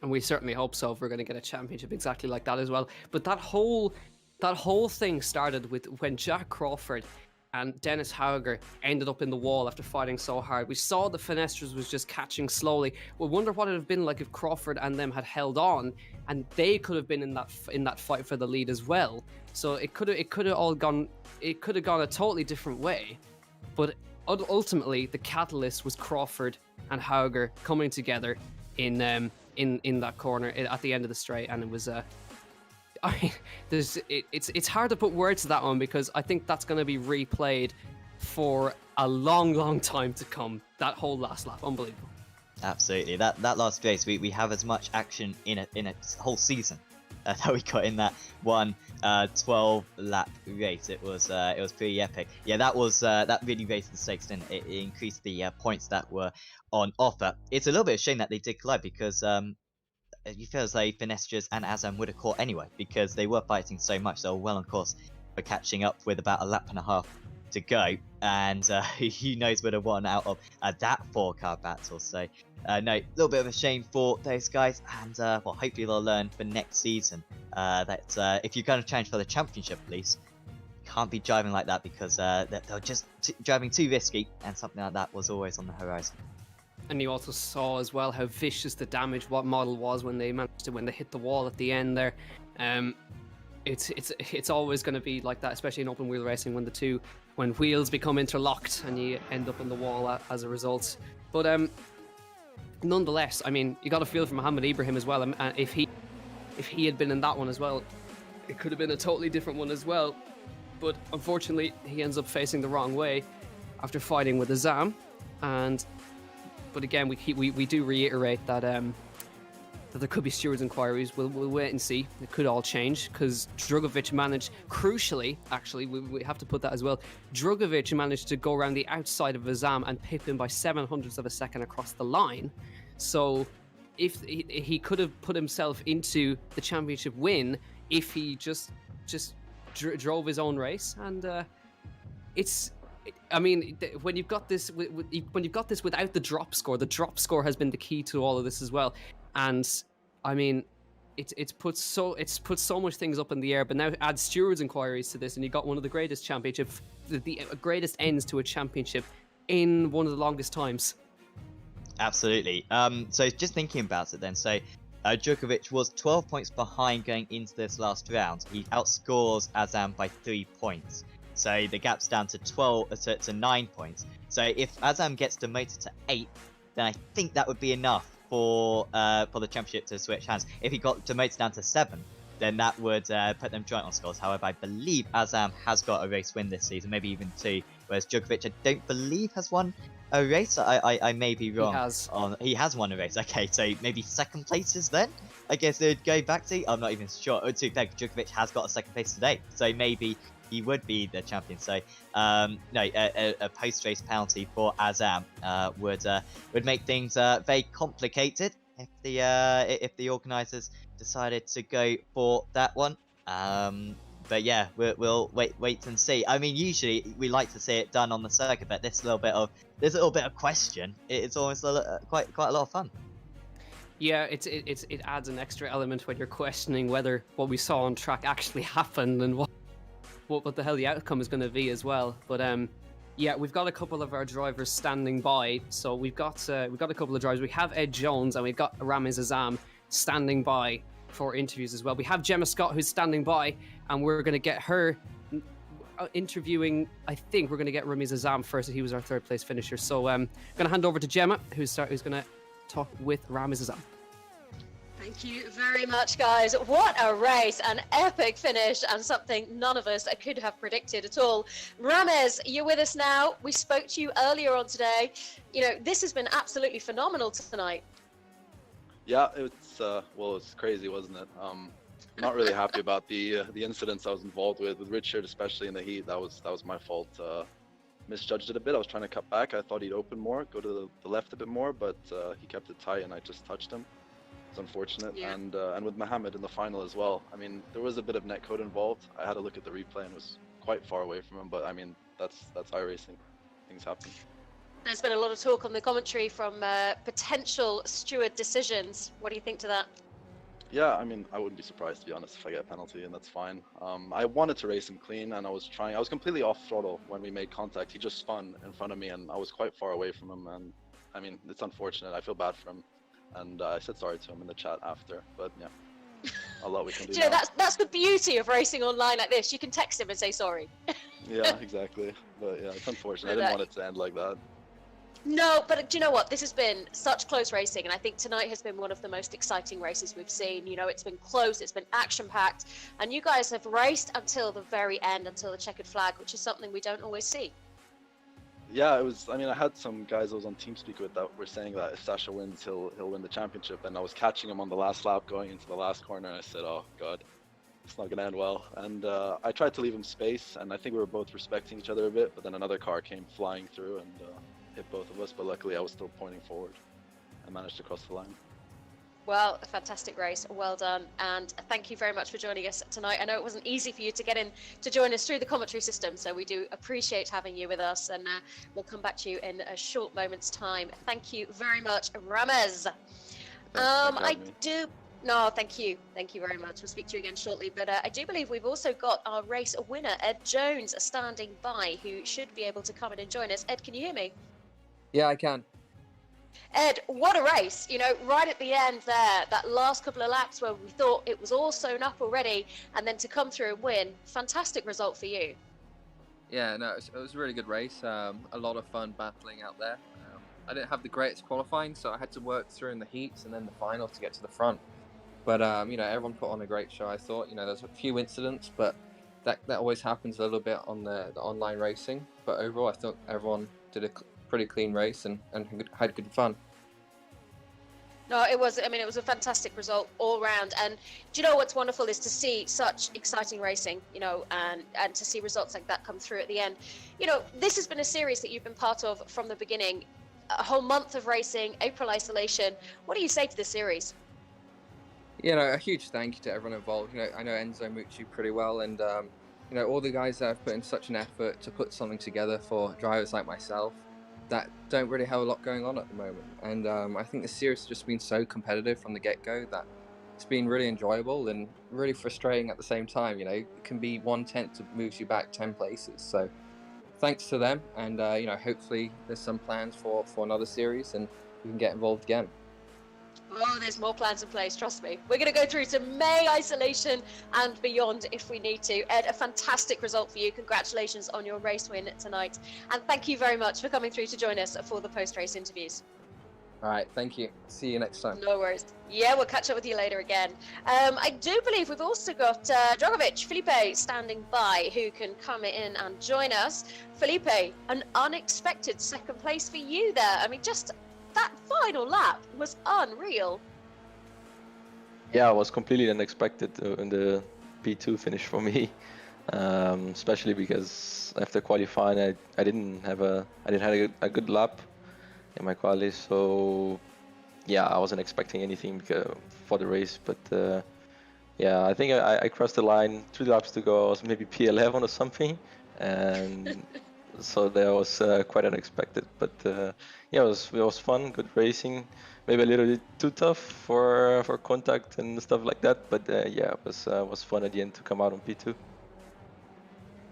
And we certainly hope so, if we're going to get a championship exactly like that as well. But that whole thing started with when Jack Crawford and Dennis Hauger ended up in the wall after fighting so hard. We saw the Finesters was just catching slowly. We wonder what it would have been like if Crawford and them had held on, and they could have been in that fight for the lead as well. So it could have gone a totally different way. But ultimately, the catalyst was Crawford and Hauger coming together in that corner at the end of the straight, and it was it's hard to put words to that one, because I think that's going to be replayed for a long time to come. That whole last lap, unbelievable. Absolutely, that last race, we have as much action in a whole season that we got in that one 12 lap race. It was pretty epic. Yeah, that really raised the stakes, didn't it? It increased the points that were on offer. It's a little bit of a shame that they did collide, because you feel as though Finesters and Azam would have caught anyway, because they were fighting so much. They were well on course for catching up with about a lap and a half to go, and who knows would have won out of that 4-car battle. So no, a little bit of a shame for those guys, and well, hopefully they'll learn for next season that if you're going to challenge for the championship at least, you can't be driving like that, because they're just driving too risky, and something like that was always on the horizon. And you also saw as well how vicious the damage model was when they hit the wall at the end there. It's always going to be like that, especially in open wheel racing, when wheels become interlocked and you end up in the wall as a result. But nonetheless, I mean, you got to feel for Mohammed Ibrahim as well. If he had been in that one as well, it could have been a totally different one as well. But unfortunately, he ends up facing the wrong way after fighting with Azam. But again, we do reiterate that that there could be stewards inquiries. We'll wait and see. It could all change, because Drugovic managed, crucially, actually, we have to put that as well, Drugovic managed to go around the outside of Azam and pip him by 700ths of a second across the line. So if he could have put himself into the championship win if he just drove his own race. And I mean, when you've got this without the drop score has been the key to all of this as well. And I mean, it's put so much things up in the air. But now add stewards inquiries to this, and you got one of the greatest the greatest ends to a championship in one of the longest times. Absolutely. So just thinking about it then, so Djokovic was 12 points behind going into this last round. He outscores Azam by 3 points. So the gap's down to 9 points. So if Azam gets demoted to 8, then I think that would be enough for the championship to switch hands. If he got demoted down to 7, then that would put them joint on scores. However, I believe Azam has got a race win this season, maybe even 2, whereas Djokovic, I don't believe, has won a race. I may be wrong. He has won a race. Okay, so maybe second places then, I guess it would go back to. I'm not even sure. Djokovic has got a second place today, so maybe he would be the champion. So no, a post-race penalty for Azam would make things very complicated if the organisers decided to go for that one. But yeah, we'll wait and see. I mean, usually we like to see it done on the circuit, but there's a little bit of question. It's almost quite a lot of fun. Yeah, it adds an extra element when you're questioning whether what we saw on track actually happened and what the hell the outcome is going to be as well. But yeah, we've got a couple of our drivers standing by. So we've got a couple of drivers. We have Ed Jones and we've got Ramiz Azam standing by for interviews as well. We have Gemma Scott who's standing by, and we're going to get her interviewing. I think we're going to get Ramiz Azam first. He was our third place finisher. So I'm going to hand over to Gemma, who's going to talk with Ramiz Azam. Thank you very much, guys. What a race, an epic finish, and something none of us could have predicted at all. Ramiz, you're with us now. We spoke to you earlier on today. You know, this has been absolutely phenomenal tonight. Yeah, it's it's crazy, wasn't it? Not really happy about the incidents I was involved with Richard, especially in the heat. That was my fault. Misjudged it a bit. I was trying to cut back. I thought he'd open more, go to the left a bit more, but he kept it tight, and I just touched him. It's unfortunate. Yeah. And with Mohammed in the final as well. I mean, there was a bit of netcode involved. I had a look at the replay and was quite far away from him. But I mean, that's iRacing. Things happen. There's been a lot of talk on the commentary from potential steward decisions. What do you think to that? Yeah, I mean, I wouldn't be surprised, to be honest, if I get a penalty, and that's fine. I wanted to race him clean, and I was completely off throttle when we made contact. He just spun in front of me, and I was quite far away from him, and I mean, it's unfortunate. I feel bad for him, and I said sorry to him in the chat after, but yeah, a lot we can do. Do you know, now. that's the beauty of racing online like this. You can text him and say sorry. Yeah, exactly. But yeah, it's unfortunate. I didn't want it to end like that. No, but do you know what? This has been such close racing, and I think tonight has been one of the most exciting races we've seen. You know, it's been close, it's been action-packed, and you guys have raced until the very end, until the checkered flag, which is something we don't always see. Yeah, it was. I mean, I had some guys I was on TeamSpeak with that were saying that if Sasha wins, he'll win the championship, and I was catching him on the last lap going into the last corner, and I said, oh god, it's not gonna end well. And I tried to leave him space, and I think we were both respecting each other a bit, but then another car came flying through and hit both of us, but luckily I was still pointing forward and managed to cross the line. Well, a fantastic race, well done, and thank you very much for joining us tonight. I know it wasn't easy for you to get in to join us through the commentary system, so we do appreciate having you with us, and we'll come back to you in a short moment's time. Thank you very much, Ramiz. No, thank you very much. We'll speak to you again shortly, but I do believe we've also got our race winner, Ed Jones, standing by, who should be able to come in and join us. Ed, can you hear me? Yeah, I can. Ed, what a race. You know, right at the end there, that last couple of laps where we thought it was all sewn up already, and then to come through and win, fantastic result for you. Yeah, no, it was a really good race. A lot of fun battling out there. I didn't have the greatest qualifying, so I had to work through in the heats and then the final to get to the front. But, you know, everyone put on a great show, I thought. You know, there's a few incidents, but that always happens a little bit on the online racing. But overall, I thought everyone did a pretty clean race and had good fun. No, it was a fantastic result all round. And do you know what's wonderful is to see such exciting racing, you know, and to see results like that come through at the end. You know, this has been a series that you've been part of from the beginning, a whole month of racing, April isolation. What do you say to this series? You know, a huge thank you to everyone involved. You know, I know Enzo Mucci pretty well, and you know, all the guys that have put in such an effort to put something together for drivers like myself that don't really have a lot going on at the moment. And I think the series has just been so competitive from the get-go that it's been really enjoyable and really frustrating at the same time. You know, it can be 1/10 that moves you back 10 places. So thanks to them, and you know, hopefully there's some plans for another series and we can get involved again. Oh, there's more plans in place, trust me. We're going to go through to May isolation and beyond if we need to. Ed, a fantastic result for you. Congratulations on your race win tonight. And thank you very much for coming through to join us for the post-race interviews. All right, thank you. See you next time. No worries. Yeah, we'll catch up with you later again. I do believe we've also got Drogovic, Felipe, standing by, who can come in and join us. Felipe, an unexpected second place for you there. I mean, just that final lap was unreal. Yeah, it was completely unexpected in the P2 finish for me, especially because after qualifying, I didn't have a good lap in my quali, so yeah, I wasn't expecting anything for the race. But yeah, I think I crossed the line 3 laps to go. I was maybe P11 or something, and so that was quite unexpected. But yeah, it was fun, good racing. Maybe a little bit too tough for contact and stuff like that. But yeah, it was fun at the end to come out on P2.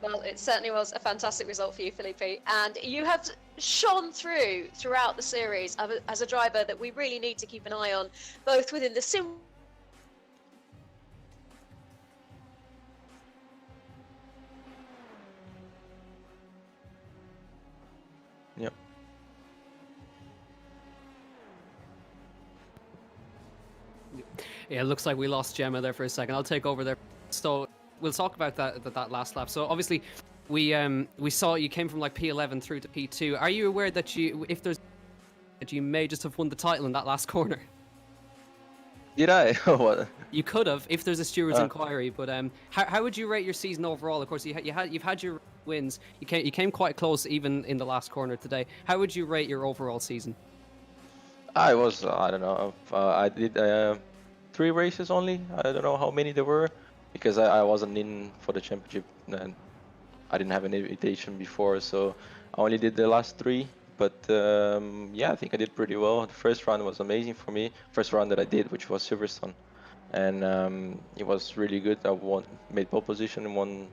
Well, it certainly was a fantastic result for you, Felipe, and you have shone throughout the series as a driver that we really need to keep an eye on, both within the sim. Yep. Yeah, it looks like we lost Gemma there for a second. I'll take over there. So we'll talk about that last lap. So obviously, we saw you came from like P11 through to P2. Are you aware that you may just have won the title in that last corner? Did I? What? You could have, if there's a steward's inquiry. But how would you rate your season overall? Of course, you've had your wins. You came quite close even in the last corner today. How would you rate your overall season? I don't know. I did 3 races only. I don't know how many there were because I wasn't in for the championship and I didn't have an invitation before, so I only did the last 3. But yeah, I think I did pretty well. The first round was amazing for me. First round that I did, which was Silverstone, and it was really good. I made pole position and won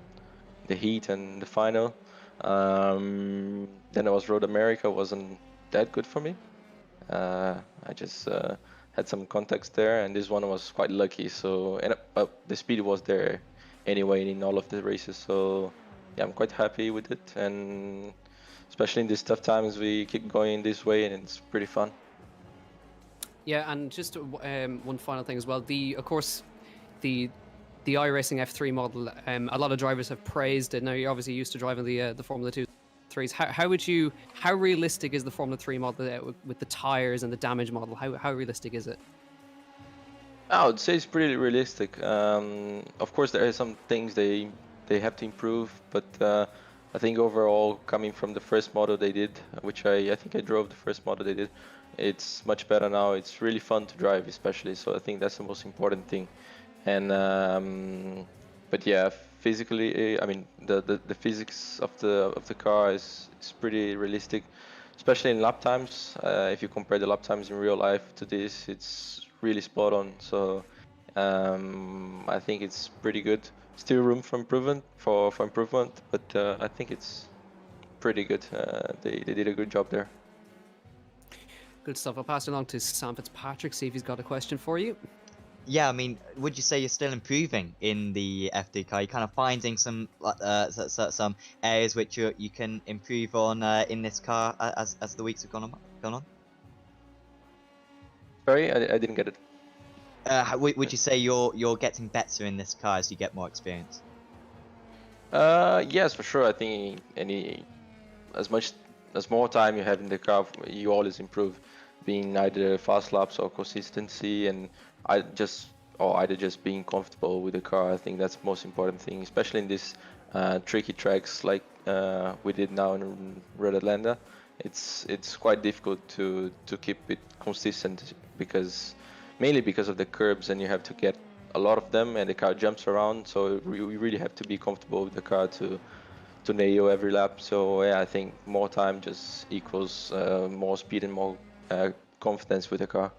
the heat and the final. Then it was Road America, wasn't that good for me. I just had some contacts there, and this one was quite lucky. So and the speed was there anyway in all of the races. So yeah, I'm quite happy with it, and especially in these tough times, we keep going this way, and it's pretty fun. Yeah, and just one final thing as well. Of course, the iRacing F3 model. A lot of drivers have praised it. Now you're obviously used to driving the Formula 2 3s. How realistic is the Formula 3 model with the tires and the damage model? How realistic is it? I would say it's pretty realistic. Of course, there are some things they have to improve, but I think overall, coming from the first model they did, which I think I drove the first model they did, it's much better now. It's really fun to drive, especially. So I think that's the most important thing. And but yeah, physically, I mean the physics of the car is pretty realistic, especially in lap times. If you compare the lap times in real life to this, it's really spot on. So I think it's pretty good. Still room for improvement, but I think it's pretty good. They did a good job there. Good stuff. I'll pass it along to Sam Fitzpatrick, see if he's got a question for you. Yeah, I mean, would you say you're still improving in the F3 car? You're kind of finding some areas which you can improve on in this car as the weeks have gone on? Sorry, I didn't get it. Would you say you're getting better in this car as you get more experience? Yes, for sure. I think as more time you have in the car, you always improve, being either fast laps or consistency, and either just being comfortable with the car. I think that's the most important thing, especially in these tricky tracks like we did now in Red Atlanta. It's quite difficult to keep it consistent mainly because of the curbs, and you have to get a lot of them, and the car jumps around. So we really have to be comfortable with the car to nail every lap. So yeah, I think more time just equals more speed and more confidence with the car.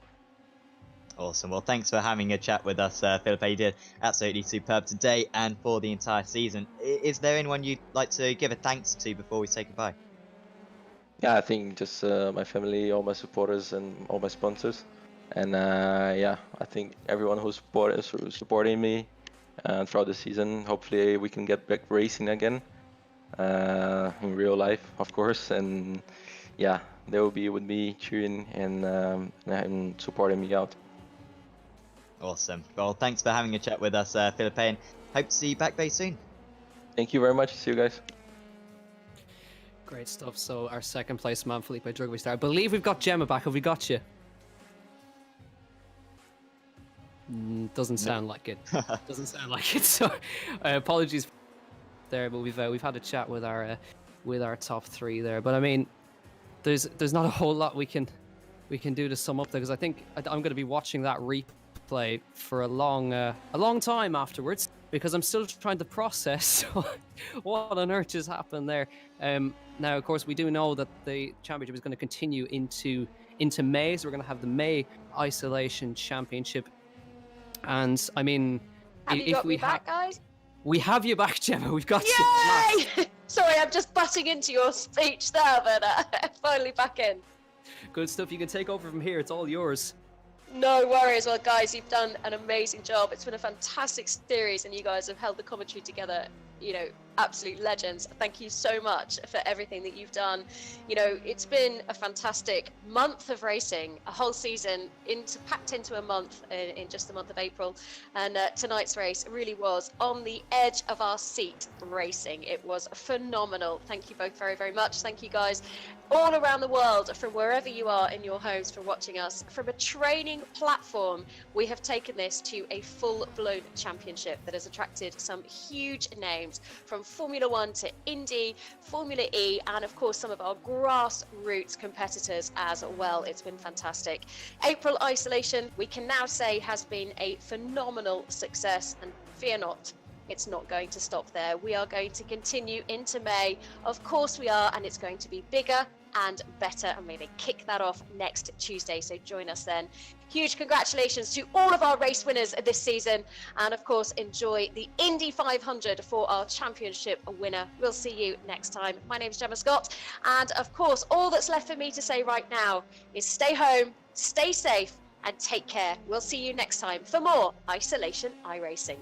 Awesome. Well, thanks for having a chat with us, Philippe. You did absolutely superb today and for the entire season. Is there anyone you'd like to give a thanks to before we say goodbye? Yeah, I think just my family, all my supporters, and all my sponsors. And yeah, I think everyone who's supporting me throughout the season. Hopefully we can get back racing again in real life, of course. And yeah, they will be with me cheering and supporting me out. Awesome. Well, thanks for having a chat with us, Philippe, and hope to see you back very soon. Thank you very much. See you guys. Great stuff. So our second place man, Felipe Drugovich there. I believe we've got Gemma back. Have we got you? Doesn't sound like it. Doesn't sound like it. So apologies there, but we've had a chat with our top 3 there. But I mean, there's not a whole lot we can do to sum up there, because I think I'm going to be watching that replay replay for a long time afterwards, because I'm still trying to process what on earth just happened there. Now, of course, we do know that the championship is going to continue into May, so we're going to have the May Isolation Championship. And I mean, Have you got me back, guys? we have you back, Gemma. We've got you. Yay! Sorry, I'm just butting into your speech there, but finally back in. Good stuff. You can take over from here. It's all yours. No worries. Well, guys, you've done an amazing job. It's been a fantastic series, and you guys have held the commentary together. You know, absolute legends. Thank you so much for everything that you've done. You know, it's been a fantastic month of racing, a whole season packed into a month in just the month of April. And tonight's race really was on the edge of our seat racing. It was phenomenal. Thank you both very, very much. Thank you guys all around the world, from wherever you are in your homes, for watching us. From a training platform, we have taken this to a full-blown championship that has attracted some huge names, from Formula 1 to Indy, Formula E, and of course some of our grassroots competitors as well. It's been fantastic. April Isolation, we can now say, has been a phenomenal success, and fear not, it's not going to stop there. We are going to continue into May. Of course we are, and it's going to be bigger and better, and we're going to kick that off next Tuesday, so join us then. Huge congratulations to all of our race winners this season, and of course enjoy the Indy 500 for our championship winner. We'll see you next time. My name is Gemma Scott, and of course all that's left for me to say right now is stay home, stay safe, and take care. We'll see you next time for more Isolation iRacing.